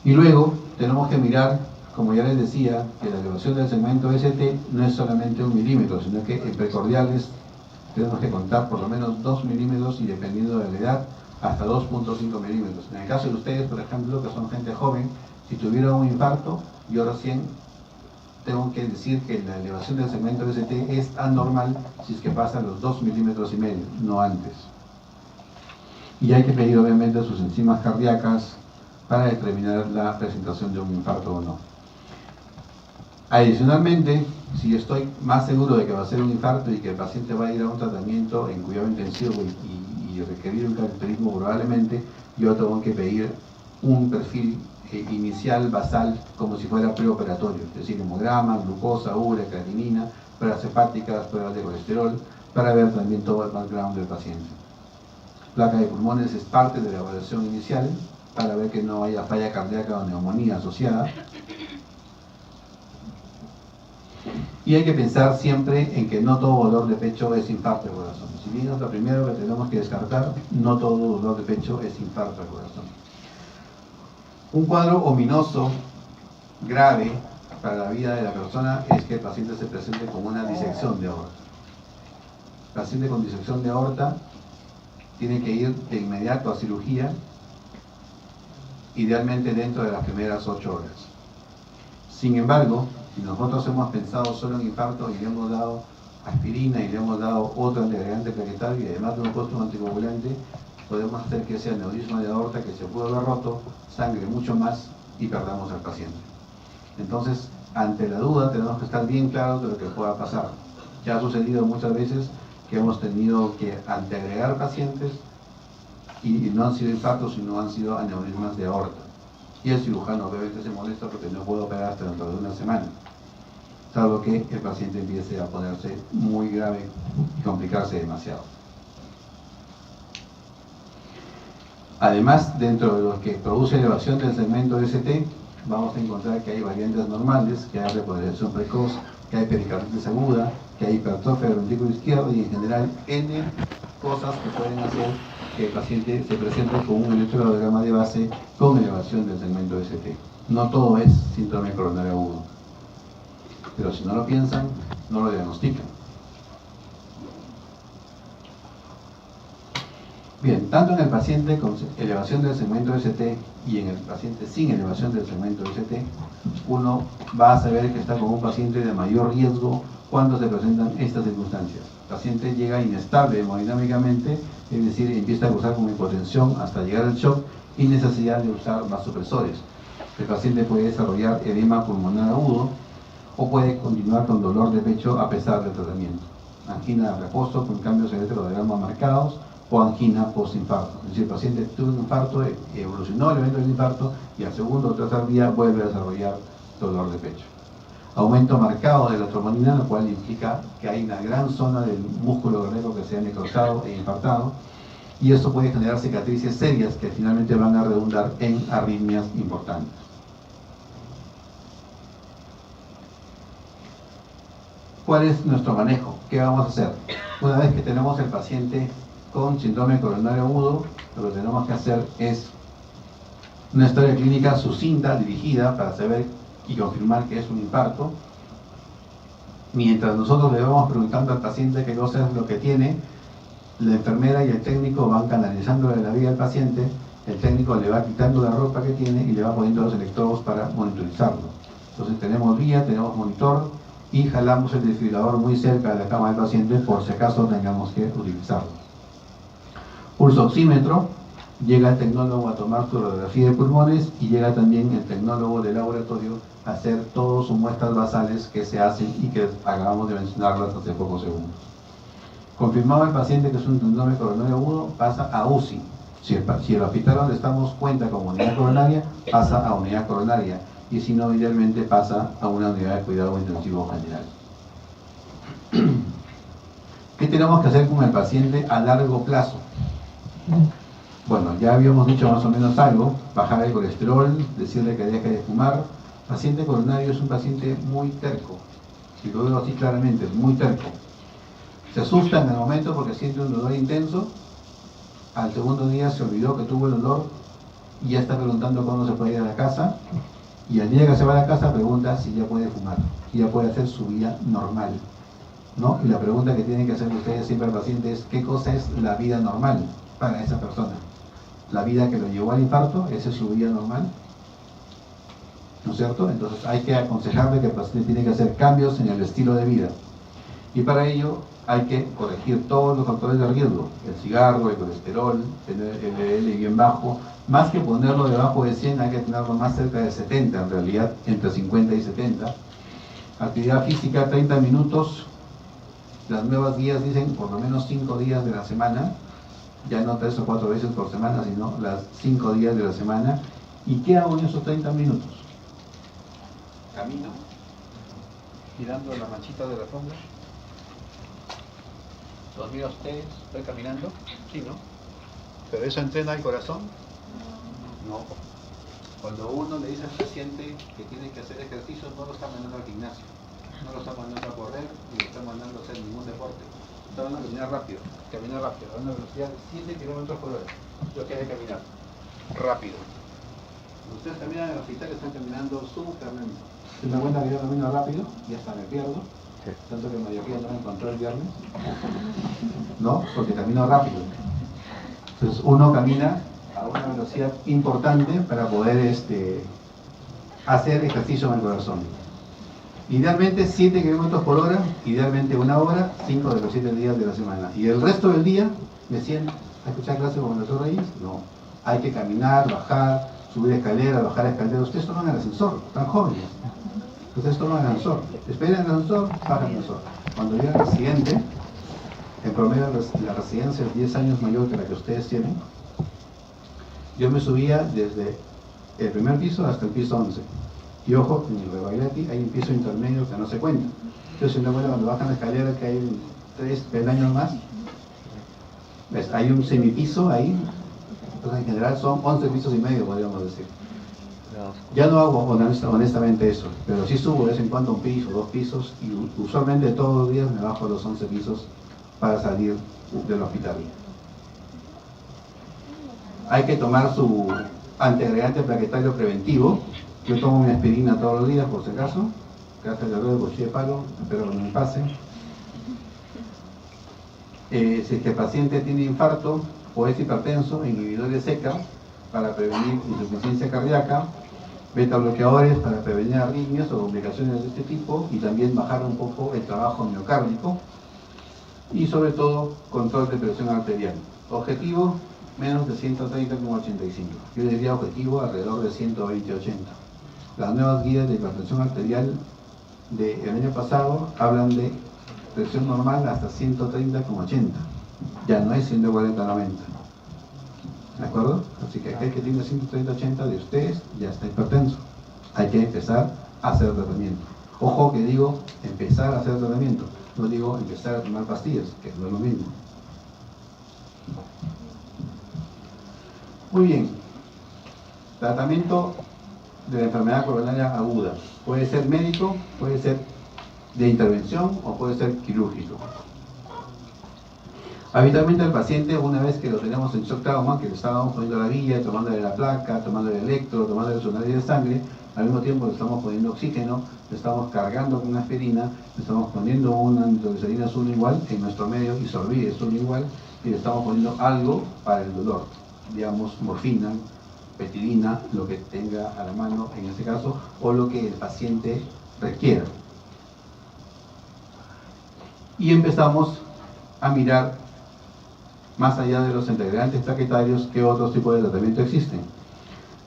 Y luego tenemos que mirar, como ya les decía, que la elevación del segmento ST no es solamente 1 milímetro, sino que en precordiales tenemos que contar por lo menos 2 milímetros, y dependiendo de la edad, hasta 2.5 milímetros. En el caso de ustedes, por ejemplo, que son gente joven, si tuvieron un infarto, yo recién tengo que decir que la elevación del segmento ST es anormal si es que pasa los 2,5 milímetros, no antes. Y hay que pedir obviamente sus enzimas cardíacas para determinar la presentación de un infarto o no. Adicionalmente, si estoy más seguro de que va a ser un infarto y que el paciente va a ir a un tratamiento en cuidado intensivo y requerir un caracterismo probablemente, yo tengo que pedir un perfil inicial basal como si fuera preoperatorio, es decir, hemograma, glucosa, urea, creatinina, pruebas hepáticas, pruebas de colesterol, para ver también todo el background del paciente. Placa de pulmones es parte de la evaluación inicial para ver que no haya falla cardíaca o neumonía asociada. Y hay que pensar siempre en que no todo dolor de pecho es infarto al corazón. Si bien es lo primero que tenemos que descartar, no todo dolor de pecho es infarto al corazón. Un cuadro ominoso, grave, para la vida de la persona es que el paciente se presente con una disección de aorta. El paciente con disección de aorta tiene que ir de inmediato a cirugía, idealmente dentro de las primeras 8 horas. Sin embargo, si nosotros hemos pensado solo en infarto y le hemos dado aspirina y le hemos dado otro antiagregante plaquetario y además le hemos puesto un anticoagulante, podemos hacer que ese aneurisma de aorta que se pudo haber roto sangre mucho más y perdamos al paciente. Entonces, ante la duda tenemos que estar bien claros de lo que pueda pasar. Ya ha sucedido muchas veces que hemos tenido que anteagregar pacientes y no han sido infartos, sino han sido aneurismas de aorta. Y el cirujano obviamente se molesta porque no puede operar hasta dentro de una semana, salvo que el paciente empiece a ponerse muy grave y complicarse demasiado. Además, dentro de los que produce elevación del segmento ST, vamos a encontrar que hay variantes normales, que hay repolarización precoz, que hay pericarditis aguda, que hay hipertrofia del ventrículo izquierdo y en general N cosas que pueden hacer que el paciente se presente con un electrocardiograma de base con elevación del segmento ST. No todo es síndrome coronario agudo, pero si no lo piensan, no lo diagnostican. Bien, tanto en el paciente con elevación del segmento ST y en el paciente sin elevación del segmento ST, uno va a saber que está con un paciente de mayor riesgo cuando se presentan estas circunstancias. El paciente llega inestable hemodinámicamente, es decir, empieza a gozar con hipotensión hasta llegar al shock y necesidad de usar vasopresores. El paciente puede desarrollar edema pulmonar agudo o puede continuar con dolor de pecho a pesar del tratamiento. Angina de reposo con cambios de electrocardiograma marcados o angina postinfarto. Es decir, el paciente tuvo un infarto, evolucionó el evento del infarto y al segundo o tercer día vuelve a desarrollar dolor de pecho. Aumento marcado de la troponina, lo cual implica que hay una gran zona del músculo cardíaco que se ha necrosado e infartado, y eso puede generar cicatrices serias que finalmente van a redundar en arritmias importantes. ¿Cuál es nuestro manejo? ¿Qué vamos a hacer? Una vez que tenemos el paciente con síndrome coronario agudo, lo que tenemos que hacer es una historia clínica sucinta, dirigida, para saber y confirmar que es un infarto. Mientras nosotros le vamos preguntando al paciente qué cosa es lo que tiene, la enfermera y el técnico van canalizando la vida del paciente, el técnico le va quitando la ropa que tiene y le va poniendo los electrodos para monitorizarlo. Entonces tenemos guía, tenemos monitor y jalamos el desfibrilador muy cerca de la cama del paciente por si acaso tengamos que utilizarlo. Pulso oxímetro. Llega el tecnólogo a tomar su radiografía de pulmones y llega también el tecnólogo del laboratorio a hacer todas sus muestras basales que se hacen y que acabamos de mencionarlas hace pocos segundos. Confirmado el paciente que es un síndrome coronario agudo, pasa a UCI. Si el hospital donde estamos cuenta con unidad coronaria, pasa a unidad coronaria. Y si no, idealmente pasa a una unidad de cuidado intensivo general. ¿Qué tenemos que hacer con el paciente a largo plazo? Bueno, ya habíamos dicho más o menos algo: bajar el colesterol, decirle que deje de fumar. El paciente coronario es un paciente muy terco, si lo digo así claramente, es muy terco. Se asusta en el momento porque siente un dolor intenso, al segundo día se olvidó que tuvo el dolor y ya está preguntando cuándo se puede ir a la casa, y al día que se va a la casa pregunta si ya puede fumar, si ya puede hacer su vida normal, ¿no? Y la pregunta que tienen que hacer ustedes siempre al paciente es: ¿qué cosa es la vida normal para esa persona? la vida que lo llevó al infarto, esa es su vida normal, ¿no es cierto? Entonces hay que aconsejarle que el paciente tiene que hacer cambios en el estilo de vida. Y para ello hay que corregir todos los factores de riesgo, el cigarro, el colesterol, tener el LDL bien bajo. Más que ponerlo debajo de 100, hay que tenerlo más cerca de 70, en realidad entre 50 y 70. Actividad física, 30 minutos. Las nuevas guías dicen por lo menos 5 días de la semana, ya no 3 o 4 veces por semana, sino las 5 días de la semana. ¿Y qué hago en esos 30 minutos? Camino, mirando la manchita de la alfombra. ¿Los mira ustedes? ¿Estoy caminando? Sí, ¿no? ¿Pero eso entrena el corazón? No. Cuando uno le dice al paciente que tiene que hacer ejercicios, no lo está mandando al gimnasio, no lo está mandando a correr, ni lo está mandando a hacer ningún deporte. Está mandando a caminar rápido, a una velocidad de 7 kilómetros por hora. Yo quiero caminar rápido. Ustedes caminan en el hospital, están caminando súper lento. ¿Se me cuenta que yo camino rápido? Y hasta me pierdo. Tanto que María Pía no me encontró el viernes. No, porque camino rápido. Entonces uno camina a una velocidad importante para poder hacer ejercicio en el corazón. Idealmente 7 kilómetros por hora, idealmente 1 hora, 5 de los 7 días de la semana. Y el resto del día me siento a escuchar clases como el doctor Reyes. No, hay que caminar, bajar, subir escaleras, bajar escaleras. Ustedes toman el ascensor, están jóvenes. Ustedes toman el ascensor, esperen el ascensor, bajan el ascensor. Cuando llega el residente, en promedio la residencia es 10 años mayor que la que ustedes tienen. Yo me subía desde el primer piso hasta el piso 11. Y ojo, en el Rebagliati hay un piso intermedio que no se cuenta. Entonces, cuando bajan la escalera, que hay 3 peldaños más, ¿ves? Hay un semipiso ahí. Entonces, en general son 11 pisos y medio, podríamos decir. Ya no hago honestamente eso, pero sí subo de vez en cuando un piso, 2 pisos, y usualmente todos los días me bajo a los 11 pisos para salir del hospital. Hay que tomar su antiagregante plaquetario preventivo. Yo tomo mi aspirina todos los días por si acaso. Gracias a Dios, cuchillo de palo, espero que no me pase. Si es que el paciente tiene infarto o es hipertenso, inhibidores SECA para prevenir insuficiencia cardíaca, beta bloqueadores para prevenir arritmias o complicaciones de este tipo, y también bajar un poco el trabajo miocárdico, y sobre todo control de presión arterial. Objetivo menos de 130,85. Yo diría objetivo alrededor de 120,80. Las nuevas guías de hipertensión arterial del año pasado hablan de presión normal hasta 130,80. Ya no es 140,90. ¿De acuerdo? Así que aquel que tiene 130,80 de ustedes ya está hipertenso. Hay que empezar a hacer tratamiento. Ojo que digo empezar a hacer tratamiento, no digo empezar a tomar pastillas, que no es lo mismo. Muy bien. Tratamiento de la enfermedad coronaria aguda. Puede ser médico, puede ser de intervención o puede ser quirúrgico. Habitualmente el paciente, una vez que lo tenemos en shock trauma, que le estábamos poniendo la guía, tomándole la placa, tomándole el electro, tomándole su análisis de sangre, al mismo tiempo le estamos poniendo oxígeno, le estamos cargando con una aspirina, le estamos poniendo una nitroglicerina azul igual, en nuestro medio Isorbi es un igual, y le estamos poniendo algo para el dolor, digamos morfina, petidina, lo que tenga a la mano en ese caso, o lo que el paciente requiera. Y empezamos a mirar más allá de los antiagregantes plaquetarios, ¿qué otros tipos de tratamiento existen?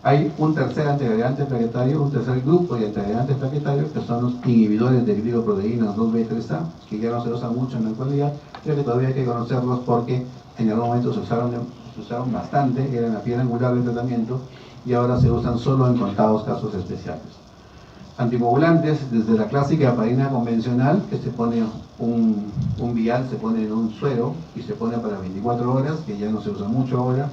Hay un tercer antiagregante plaquetario, un tercer grupo de antiagregantes plaquetarios, que son los inhibidores de glicoproteínas 2B3A, que ya no se usan mucho en la actualidad, pero que todavía hay que conocerlos porque en algún momento se usaron bastante, eran la piedra angular del tratamiento, y ahora se usan solo en contados casos especiales. Anticoagulantes, desde la clásica heparina convencional, que se pone un vial, se pone en un suero y se pone para 24 horas, que ya no se usa mucho ahora,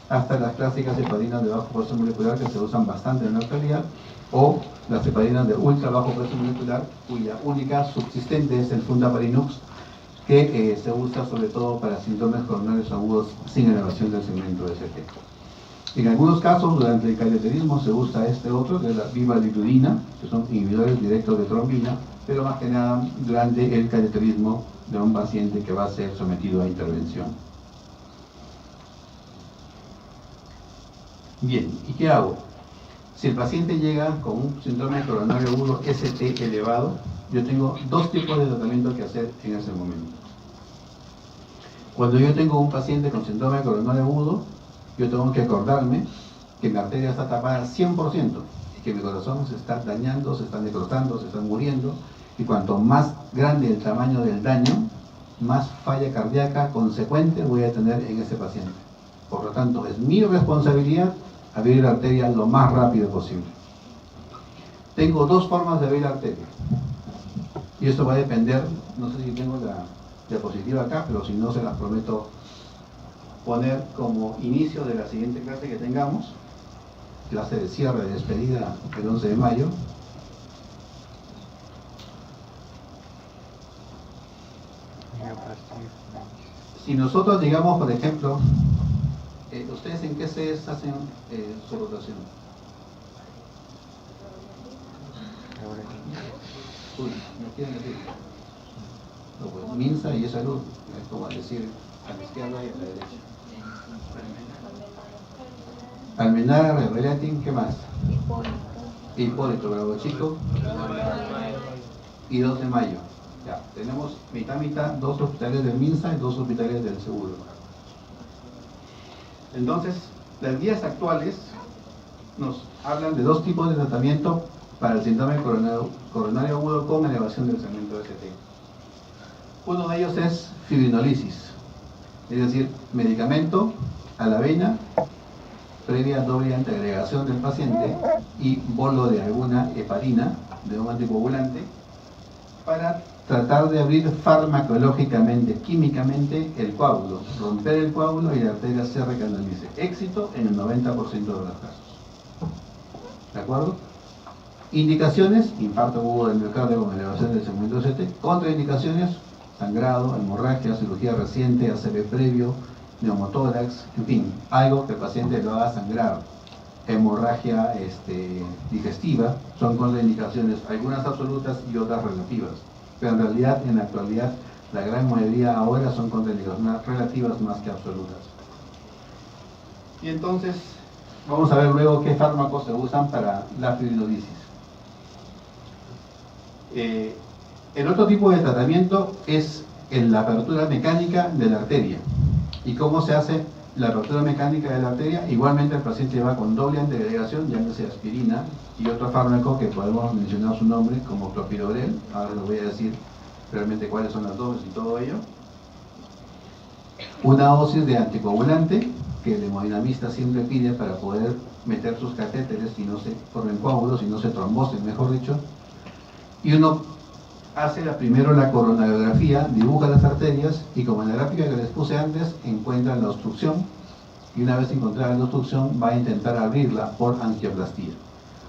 hasta las clásicas heparinas de bajo peso molecular, que se usan bastante en la actualidad, o las heparinas de ultra bajo peso molecular, cuya única subsistente es el Fundaparinux, que se usa sobre todo para síndromes coronarios agudos sin elevación del segmento de ST. En algunos casos, durante el cateterismo se usa este otro, que es la vivalipudina, que son inhibidores directos de trombina, pero más que nada durante el cateterismo de un paciente que va a ser sometido a intervención. Bien, ¿y qué hago? Si el paciente llega con un síndrome coronario agudo ST elevado, yo tengo dos tipos de tratamiento que hacer en ese momento. Cuando yo tengo un paciente con síndrome coronario agudo, yo tengo que acordarme que mi arteria está tapada 100% y que mi corazón se está dañando, se está necrosando, se está muriendo, y cuanto más grande el tamaño del daño, más falla cardíaca consecuente voy a tener en ese paciente. Por lo tanto, es mi responsabilidad abrir la arteria lo más rápido posible. Tengo dos formas de abrir la arteria. Y esto va a depender, no sé si tengo la diapositiva acá, pero si no se las prometo poner como inicio de la siguiente clase que tengamos, clase de cierre, de despedida el 11 de mayo. Si nosotros digamos, por ejemplo, ¿ustedes en qué CES hacen su rotación? Uy, ¿no quieren decir? No, pues, Minsa y Salud, es como decir a la izquierda y a la derecha. Almenara, Relating, ¿qué más? Hipólito, Bravo Chico y 2 de mayo. Ya, tenemos mitad, dos hospitales del Minsa y dos hospitales del Seguro. Entonces, las guías actuales nos hablan de dos tipos de tratamiento para el síndrome coronario agudo con elevación del segmento ST. Uno de ellos es fibrinolisis, es decir, medicamento a la vena previa doble antiagregación del paciente y bolo de alguna heparina, de un anticoagulante, para tratar de abrir farmacológicamente, químicamente, el coágulo, romper el coágulo y la arteria se recanalice. Éxito en el 90% de los casos. ¿De acuerdo? Indicaciones: infarto agudo del miocardio con elevación del segmento ST. Contraindicaciones: sangrado, hemorragia, cirugía reciente, ACV previo, neumotórax, en fin, algo que el paciente lo haga sangrar. Hemorragia digestiva, son contraindicaciones, algunas absolutas y otras relativas. Pero en realidad, en la actualidad, la gran mayoría ahora son contraindicaciones relativas más que absolutas. Y entonces, vamos a ver luego qué fármacos se usan para la fibrinolisis. El otro tipo de tratamiento es en la apertura mecánica de la arteria. ¿Y cómo se hace la apertura mecánica de la arteria? Igualmente el paciente va con doble antiagregación, llámese aspirina y otro fármaco que podemos mencionar su nombre como clopidogrel. Ahora les voy a decir realmente cuáles son las dosis y todo ello. Una dosis de anticoagulante que el hemodinamista siempre pide para poder meter sus catéteres y no se formen coágulos y no se trombosen, mejor dicho. Y uno hace primero la coronariografía, dibuja las arterias y, como en la gráfica que les puse antes, encuentra la obstrucción, y una vez encontrada la obstrucción va a intentar abrirla por angioplastía.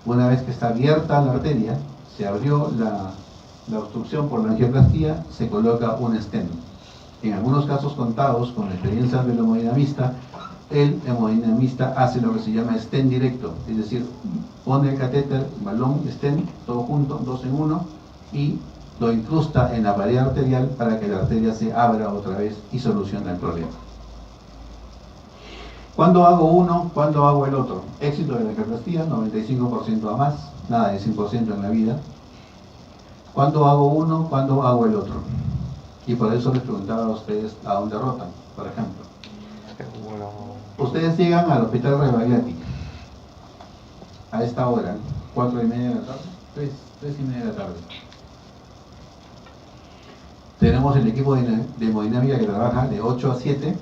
Una vez que está abierta la arteria, se abrió la obstrucción por la angioplastía, se coloca un stent. En algunos casos contados, con la experiencia del hemodinamista, el hemodinamista hace lo que se llama stent directo, es decir, pone el catéter, balón, stent, todo junto, 2 en 1, y lo incrusta en la pared arterial para que la arteria se abra otra vez y solucione el problema. ¿Cuándo hago uno? ¿Cuándo hago el otro? Éxito de la angioplastía, 95% a más, nada de 100% en la vida. ¿Cuándo hago uno? ¿Cuándo hago el otro? Y por eso les preguntaba a ustedes a dónde rotan, por ejemplo. Ustedes llegan al hospital Rebagliati a esta hora, 4:30 de la tarde, 3:30 de la tarde. Tenemos el equipo de hemodinámica que trabaja de 8 a 7.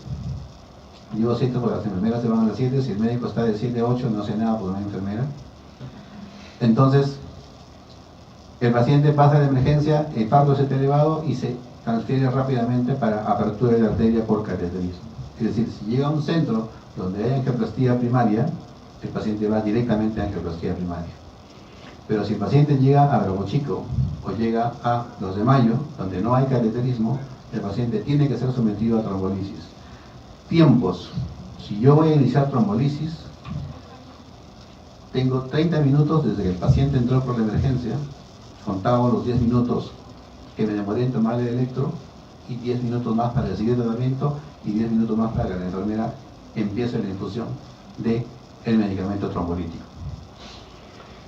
Digo 7 porque las enfermeras se van a las 7. Si el médico está de 7 a 8, no hace nada por una enfermera. Entonces, el paciente pasa de emergencia, infarto ST elevado, y se transfiere rápidamente para apertura de la arteria por cateterismo. Es decir, si llega a un centro donde hay angioplastía primaria, el paciente va directamente a angioplastía primaria. Pero si el paciente llega a Bravo Chico o llega a 2 de mayo, donde no hay cateterismo, el paciente tiene que ser sometido a trombolisis. Tiempos: si yo voy a iniciar trombolisis, tengo 30 minutos desde que el paciente entró por la emergencia, contado los 10 minutos que me demoré en tomar el electro, y 10 minutos más para el siguiente tratamiento, y 10 minutos más para que la enfermera empiece la infusión de el medicamento trombolítico.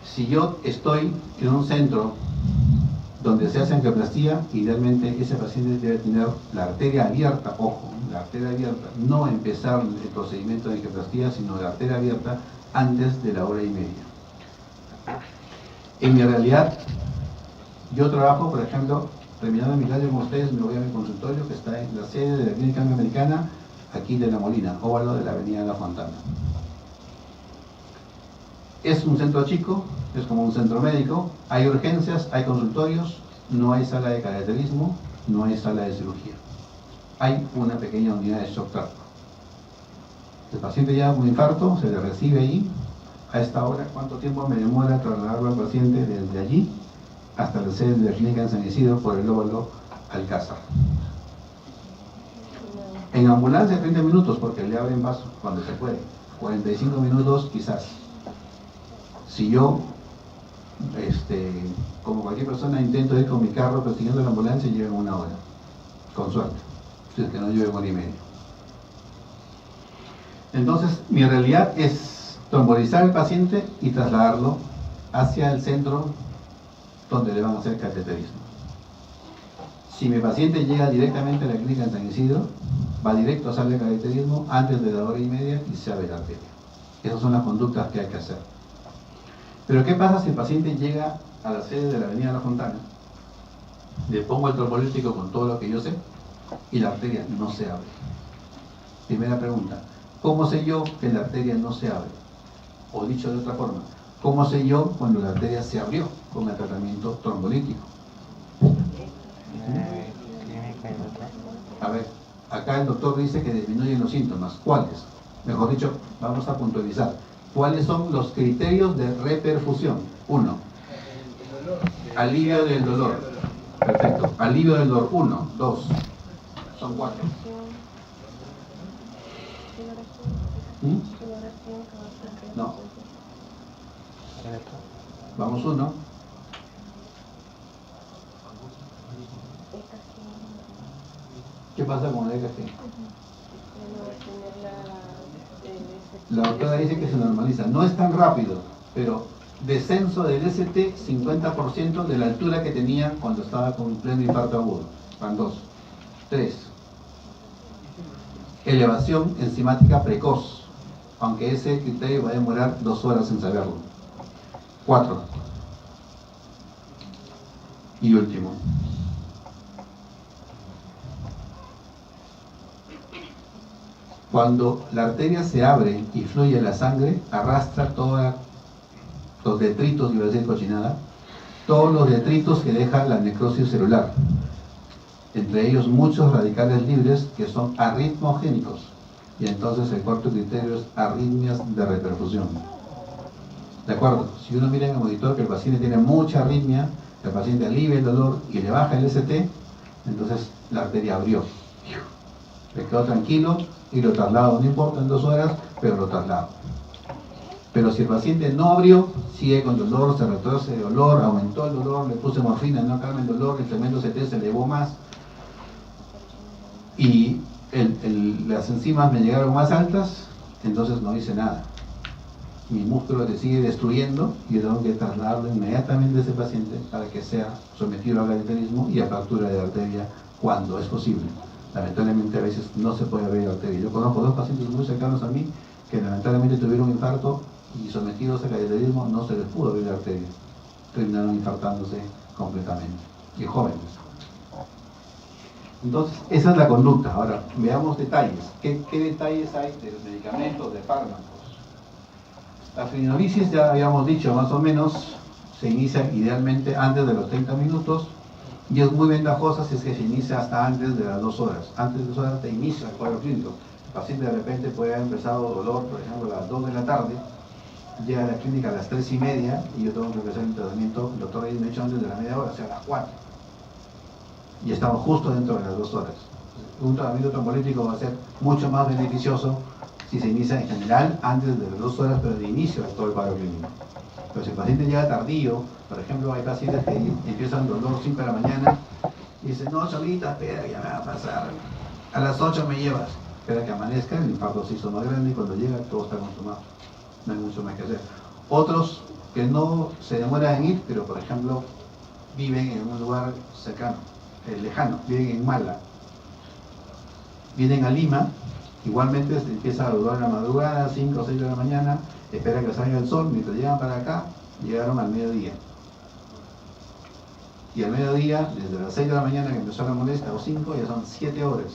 Si yo estoy en un centro donde se hace angioplastía, idealmente ese paciente debe tener la arteria abierta, ojo, la arteria abierta, no empezar el procedimiento de angioplastía, sino la arteria abierta antes de la 1h30. En mi realidad, yo trabajo, por ejemplo, terminando mi clase con ustedes, me voy a mi consultorio que está en la sede de la Clínica Anglo-Americana, aquí de La Molina, óvalo de la Avenida La Fontana. Es un centro chico, es como un centro médico, hay urgencias, hay consultorios, no hay sala de cateterismo, no hay sala de cirugía. Hay una pequeña unidad de shock trauma. El paciente ya con un infarto, se le recibe ahí. A esta hora, ¿cuánto tiempo me demora trasladarlo al paciente desde allí hasta la sede de la clínica en San Isidro por el óvalo Alcázar? En ambulancia 30 minutos porque le abren vaso cuando se puede. 45 minutos quizás. Si yo, como cualquier persona, intento ir con mi carro persiguiendo la ambulancia, llevo en 1 hora. Con suerte. Si es que no llevo 1 hora y media. Entonces, mi realidad es trombolizar al paciente y trasladarlo hacia el centro donde le van a hacer cateterismo. Si mi paciente llega directamente a la clínica en San Isidro, va directo a sala de cateterismo antes de la 1h30 y se abre la arteria. Esas son las conductas que hay que hacer. Pero ¿qué pasa si el paciente llega a la sede de la Avenida La Fontana? Le pongo el trombolítico con todo lo que yo sé y la arteria no se abre. Primera pregunta, ¿cómo sé yo que la arteria no se abre? O dicho de otra forma, ¿cómo sé yo cuando la arteria se abrió con el tratamiento trombolítico? A ver, acá el doctor dice que disminuyen los síntomas. ¿Cuáles? Mejor dicho, vamos a puntualizar. ¿Cuáles son los criterios de reperfusión? 1. Alivio del dolor. Perfecto. Alivio del dolor. 1, 2. Son 4. No. Vamos 1. ¿Qué pasa con el EKG? La doctora dice que se normaliza. No es tan rápido, pero descenso del ST 50% de la altura que tenía cuando estaba con pleno infarto agudo. Van 2. 3. Elevación enzimática precoz, aunque ese criterio va a demorar 2 horas en saberlo. 4. Y último. Cuando la arteria se abre y fluye la sangre, arrastra todos los detritos, iba a decir cochinada, todos los detritos que deja la necrosis celular. Entre ellos muchos radicales libres que son arritmogénicos. Y entonces el cuarto criterio es arritmias de reperfusión. ¿De acuerdo? Si uno mira en el monitor que el paciente tiene mucha arritmia, el paciente alivia el dolor y le baja el ST, entonces la arteria abrió. Me quedo tranquilo y lo traslado, no importa en 2 horas, pero lo traslado. Pero si el paciente no abrió, sigue con dolor, se retorce de dolor, aumentó el dolor, le puse morfina, no calma el dolor, el tremendo CT se elevó más y las enzimas me llegaron más altas, entonces no hice nada. Mi músculo se sigue destruyendo y yo tengo que trasladarlo inmediatamente a ese paciente para que sea sometido al cateterismo y a apertura de arteria cuando es posible. Lamentablemente a veces no se puede abrir la arteria. Yo conozco 2 pacientes muy cercanos a mí que lamentablemente tuvieron un infarto y sometidos a cateterismo no se les pudo abrir la arteria. Terminaron infartándose completamente. Y jóvenes. Entonces, esa es la conducta. Ahora, veamos detalles. ¿Qué detalles hay de los medicamentos, de fármacos? La fibrinolisis, ya habíamos dicho, más o menos, se inicia idealmente antes de los 30 minutos. Y es muy ventajosa si es que se inicia hasta antes de las 2 horas. Antes de 2 horas te inicia el cuadro clínico. El paciente de repente puede haber empezado dolor, por ejemplo, a las 2 de la tarde, llega a la clínica a las 3:30 y yo tengo que empezar el tratamiento, el doctor ahí me ha dicho antes de la media hora, o sea, a las 4. Y estamos justo dentro de las 2 horas. Un tratamiento trombolítico va a ser mucho más beneficioso si se inicia en general antes de las 2 horas, pero de inicio de todo el cuadro clínico. Pero si el paciente llega tardío, por ejemplo, hay pacientes que empiezan dolor 5 de la mañana y dicen, no, chavita, espera, ya me va a pasar. A las 8 me llevas. Espera que amanezca, el infarto se hizo más grande y cuando llega todo está consumado. no hay mucho más que hacer. Otros que no se demoran en ir, pero por ejemplo viven en un lugar cercano, lejano, viven en Mala, vienen a Lima, igualmente se empieza a dudar en la madrugada, 5 o 6 de la mañana, espera que salga el sol, mientras llegan para acá, llegaron al mediodía. Y al mediodía, desde las 6 de la mañana que empezó la molestia, o 5, ya son 7 horas.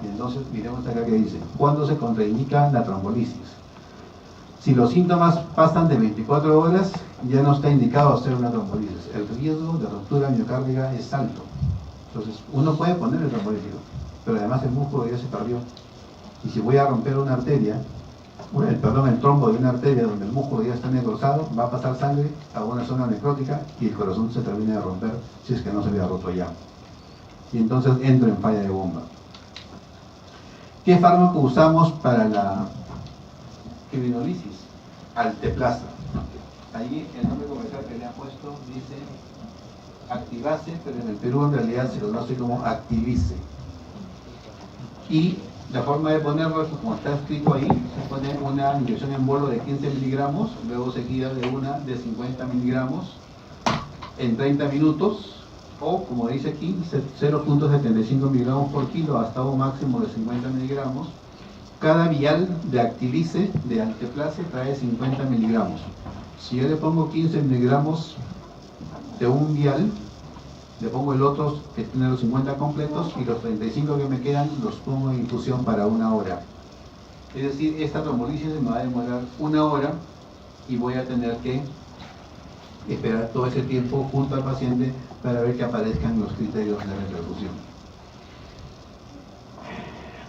Y entonces, miremos acá que dice, ¿cuándo se contraindica la trombolisis? Si los síntomas pasan de 24 horas, ya no está indicado hacer una trombolisis. El riesgo de ruptura miocárdica es alto. Entonces, uno puede poner el trombolítico, pero además el músculo ya se perdió. Y si voy a romper una arteria, el trombo de una arteria donde el músculo ya está necrosado, va a pasar sangre a una zona necrótica y el corazón se termina de romper si es que no se había roto ya. Y entonces entro en falla de bomba. ¿Qué fármaco usamos para la criminolisis? Alteplasa. Ahí el nombre comercial que le han puesto dice Activase, pero en el Perú en realidad se conoce como Activice. Y la forma de ponerlo, como está escrito ahí, se pone una inyección en bolo de 15 miligramos, luego seguida de una de 50 miligramos en 30 minutos, o como dice aquí, 0.75 miligramos por kilo hasta un máximo de 50 miligramos. Cada vial de Activice, de Alteplase, trae 50 miligramos. Si yo le pongo 15 miligramos de un vial, le pongo el otro que tiene los 50 completos y los 35 que me quedan los pongo en infusión para 1 hora. Es decir, esta trombolisis me va a demorar 1 hora y voy a tener que esperar todo ese tiempo junto al paciente para ver que aparezcan los criterios de repercusión.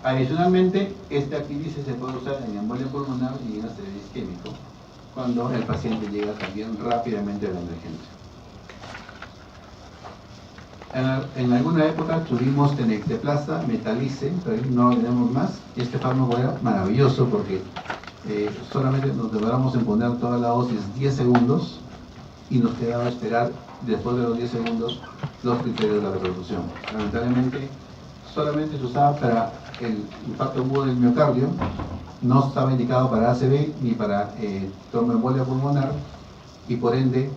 Adicionalmente, este Activice se puede usar en embolia pulmonar y en estrés isquémico cuando el paciente llega también rápidamente a la emergencia. En alguna época tuvimos Tenecteplasa, Metalice, pero no lo tenemos más. Y este fármaco era maravilloso porque solamente nos demoramos en poner toda la dosis 10 segundos y nos quedaba esperar después de los 10 segundos los criterios de la repercusión. Lamentablemente solamente se usaba para el infarto agudo del miocardio, no estaba indicado para ACV ni para tromboembolia pulmonar, y por ende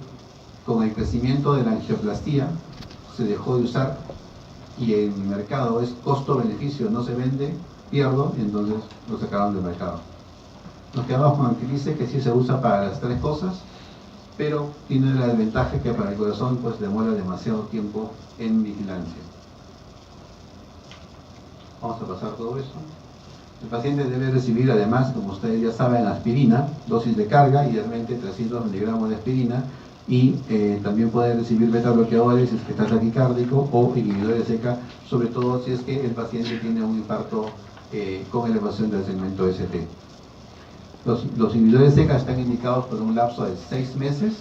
con el crecimiento de la angioplastía se dejó de usar y en el mercado es costo-beneficio, no se vende, pierdo, y entonces lo sacaron del mercado. Nos quedamos con Activice, que sí se usa para las 3 cosas, pero tiene la desventaja que para el corazón pues demora demasiado tiempo en vigilancia. Vamos a pasar todo eso. El paciente debe recibir además, como ustedes ya saben, aspirina, dosis de carga, idealmente 300 miligramos de aspirina, y también puede recibir beta bloqueadores si es que está taquicárdico, o inhibidores de ECA, sobre todo si es que el paciente tiene un infarto con elevación del segmento ST. Los inhibidores de ECA están indicados por un lapso de 6 meses,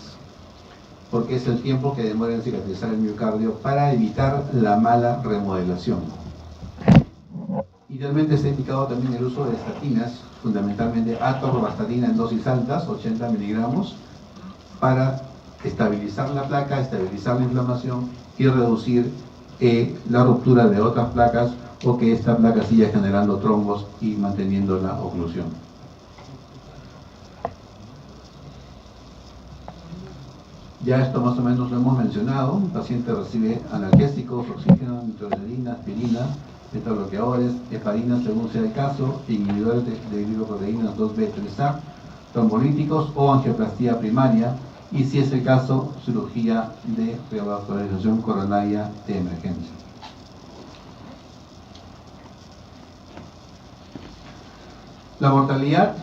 porque es el tiempo que demora en cicatrizar el miocardio para evitar la mala remodelación. Idealmente está indicado también el uso de estatinas, fundamentalmente atorvastatina en dosis altas, 80 miligramos, para estabilizar la placa, estabilizar la inflamación y reducir la ruptura de otras placas, o que esta placa siga generando trombos y manteniendo la oclusión. Ya esto más o menos lo hemos mencionado. El paciente recibe analgésicos, oxígeno, nitroglicerina, aspirina, beta-bloqueadores, heparina según sea el caso, inhibidores de glicoproteínas 2B3A, trombolíticos o angioplastía primaria, y si es el caso, cirugía de revascularización coronaria de emergencia. La mortalidad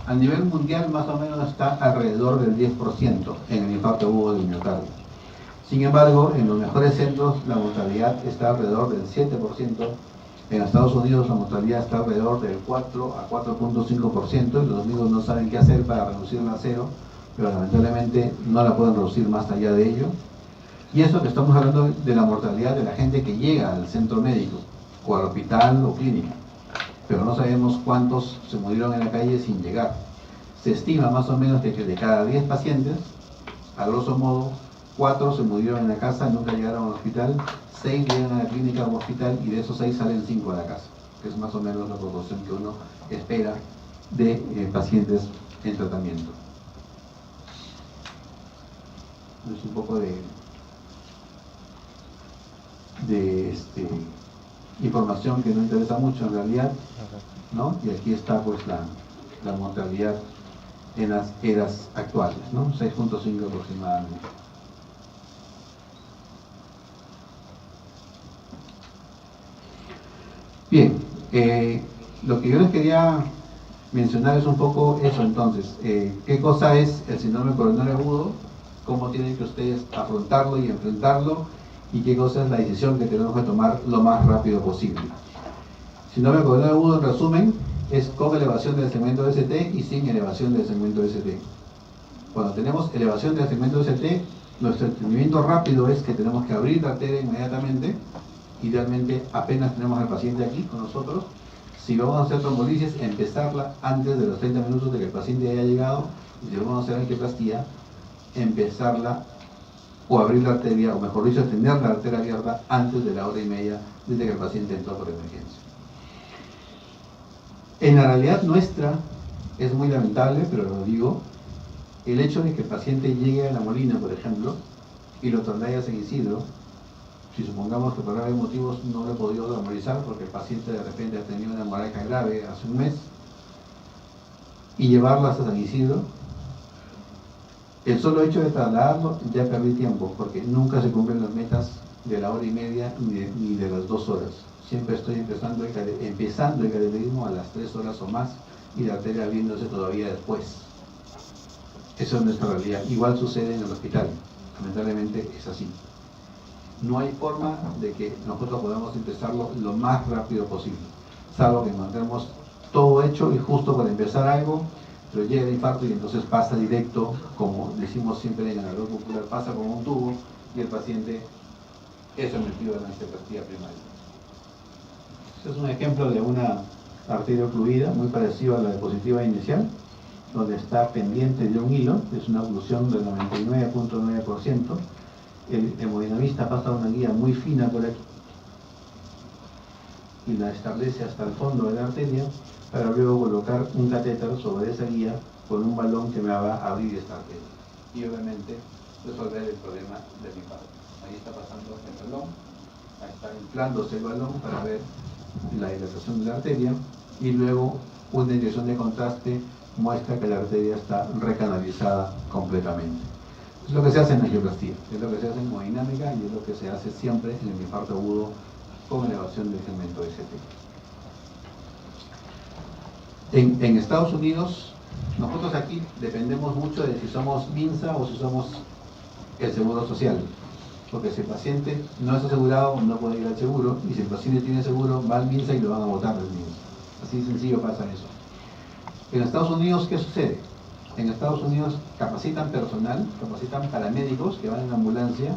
a nivel mundial más o menos está alrededor del 10% en el infarto agudo del miocardio. Sin embargo, en los mejores centros la mortalidad está alrededor del 7%. En Estados Unidos la mortalidad está alrededor del 4 a 4.5%, y los amigos no saben qué hacer para reducirla a 0, pero lamentablemente no la pueden reducir más allá de ello. Y eso que estamos hablando de la mortalidad de la gente que llega al centro médico, o al hospital o clínica, pero no sabemos cuántos se murieron en la calle sin llegar. Se estima más o menos que de cada 10 pacientes, a grosso modo, 4 se murieron en la casa, nunca llegaron al hospital, 6 llegan a la clínica o hospital, y de esos 6 salen 5 a la casa, que es más o menos la proporción que uno espera de pacientes en tratamiento. Es un poco de información que no interesa mucho en realidad, ¿no? Y aquí está pues la mortalidad en las eras actuales, ¿no? 6.5 aproximadamente. Bien, lo que yo les quería mencionar es un poco eso entonces. ¿Qué cosa es el síndrome coronario agudo? ¿Cómo tienen que ustedes afrontarlo y enfrentarlo? ¿Y qué cosa es la decisión que tenemos que tomar lo más rápido posible? Síndrome coronario agudo, en resumen, es con elevación del segmento ST y sin elevación del segmento ST. Cuando tenemos elevación del segmento ST, nuestro entendimiento rápido es que tenemos que abrir la arteria inmediatamente. Idealmente, apenas tenemos al paciente aquí con nosotros. Si vamos a hacer trombolisis, empezarla antes de los 30 minutos de que el paciente haya llegado. Y si vamos a hacer angioplastía, empezarla o abrir la arteria, o mejor dicho, tener la arteria abierta antes de la hora y media desde que el paciente entró por emergencia. En la realidad nuestra, es muy lamentable, pero lo digo, el hecho de que el paciente llegue a La Molina, por ejemplo, y lo traslade a San Isidro, si supongamos que por graves motivos no lo he podido normalizar porque el paciente de repente ha tenido una hemorragia grave hace un mes, y llevarlo hasta San Isidro, el solo hecho de trasladarlo ya perdí tiempo, porque nunca se cumplen las metas de la hora y media ni de las 2 horas. Siempre estoy empezando el cateterismo a las 3 horas o más y la arteria abriéndose todavía después. Eso es nuestra realidad. Igual sucede en el hospital. Lamentablemente es así. No hay forma de que nosotros podamos empezarlo lo más rápido posible, salvo que mantengamos todo hecho y justo para empezar algo, pero llega el infarto y entonces pasa directo, como decimos siempre en el hablar popular, pasa como un tubo y el paciente es sometido a la angioplastía primaria. Este es un ejemplo de una arteria ocluida muy parecida a la diapositiva inicial, donde está pendiente de un hilo, es una oclusión del 99.9%. El hemodinamista pasa una guía muy fina por aquí y la establece hasta el fondo de la arteria para luego colocar un catéter sobre esa guía con un balón que me va a abrir esta arteria y obviamente resolver el problema del infarto. Ahí está pasando el balón, ahí está inflándose el balón para ver la dilatación de la arteria y luego una inyección de contraste muestra que la arteria está recanalizada completamente. Es lo que se hace en angioplastía, es lo que se hace en hemodinámica y es lo que se hace siempre en el infarto agudo con elevación del segmento ST. En Estados Unidos, nosotros aquí dependemos mucho de si somos MINSA o si somos el seguro social, porque si el paciente no es asegurado no puede ir al seguro y si el paciente tiene seguro va al MINSA y lo van a botar del MINSA. Así de sencillo pasa eso. En Estados Unidos, ¿qué sucede? En Estados Unidos capacitan personal, capacitan paramédicos que van en ambulancia.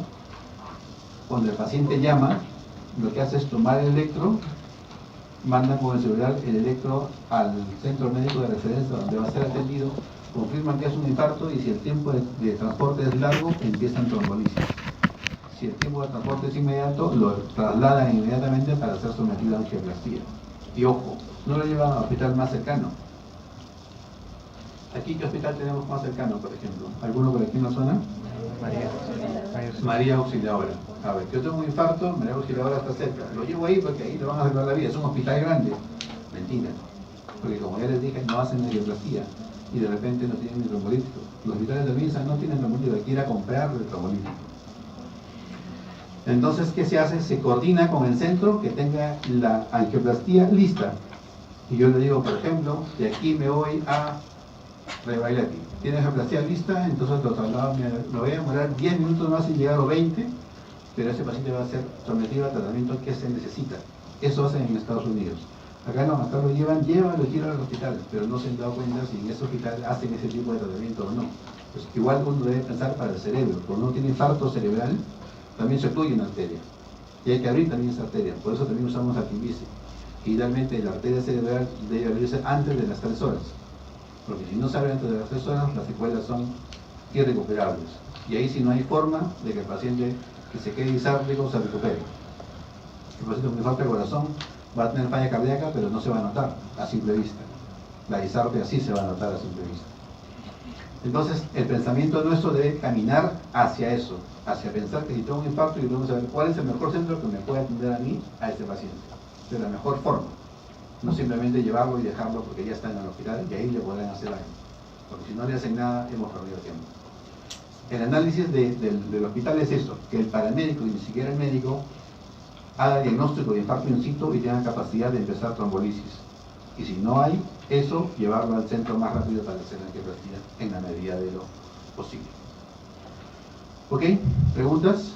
Cuando el paciente llama, lo que hace es tomar el electro, mandan con el celular el electro al centro médico de referencia donde va a ser atendido, confirman que es un infarto y si el tiempo de transporte es largo, empiezan trombolisis. Si el tiempo de transporte es inmediato, lo trasladan inmediatamente para ser sometido a angioplastía. Y ojo, no lo llevan al hospital más cercano. Aquí, ¿qué hospital tenemos más cercano, por ejemplo? ¿Alguno por aquí en la zona? María Auxiliadora. A ver, yo tengo un infarto, María Auxiliadora está cerca. Lo llevo ahí porque ahí le van a salvar la vida. Es un hospital grande. Mentira. Porque como ya les dije, no hacen angioplastía y de repente no tienen ni trombolítico. Los hospitales de MINSA no tienen trombolítico, hay que ir a comprar el trombolítico. Entonces, ¿qué se hace? Se coordina con el centro que tenga la angioplastía lista. Y yo le digo, por ejemplo, de aquí me voy a Rebailati. Tiene angioplastía lista, entonces lo traslado, me voy a demorar 10 minutos más y llegar a 20, pero ese paciente va a ser sometido al tratamiento que se necesita. Eso hacen en Estados Unidos. Acá no, acá lo llevan al hospital, pero no se han dado cuenta si en ese hospital hacen ese tipo de tratamiento o no. Pues igual uno debe pensar para el cerebro, cuando uno tiene infarto cerebral, también se ocluye una arteria. Y hay que abrir también esa arteria, por eso también usamos Akimbice. Idealmente la arteria cerebral debe abrirse antes de las 3 horas. Porque si no se abre antes de las 3 horas, las secuelas son irrecuperables. Y ahí sí no hay forma de que el paciente que se quede disártrico se recupere. El paciente con infarto de corazón va a tener falla cardíaca, pero no se va a notar a simple vista. La disartria sí se va a notar a simple vista. Entonces, el pensamiento nuestro debe caminar hacia eso, hacia pensar que si tengo un infarto y debemos saber cuál es el mejor centro que me puede atender a mí, a este paciente, de la mejor forma. No simplemente llevarlo y dejarlo porque ya está en el hospital y ahí le podrán hacer daño. Porque si no le hacen nada, hemos perdido tiempo. El análisis del hospital es eso, que el paramédico y ni siquiera el médico haga diagnóstico de infarto in situ y tenga capacidad de empezar trombolisis. Y si no hay eso, llevarlo al centro más rápido para hacer la angioplastia en la medida de lo posible. ¿Ok? ¿Preguntas?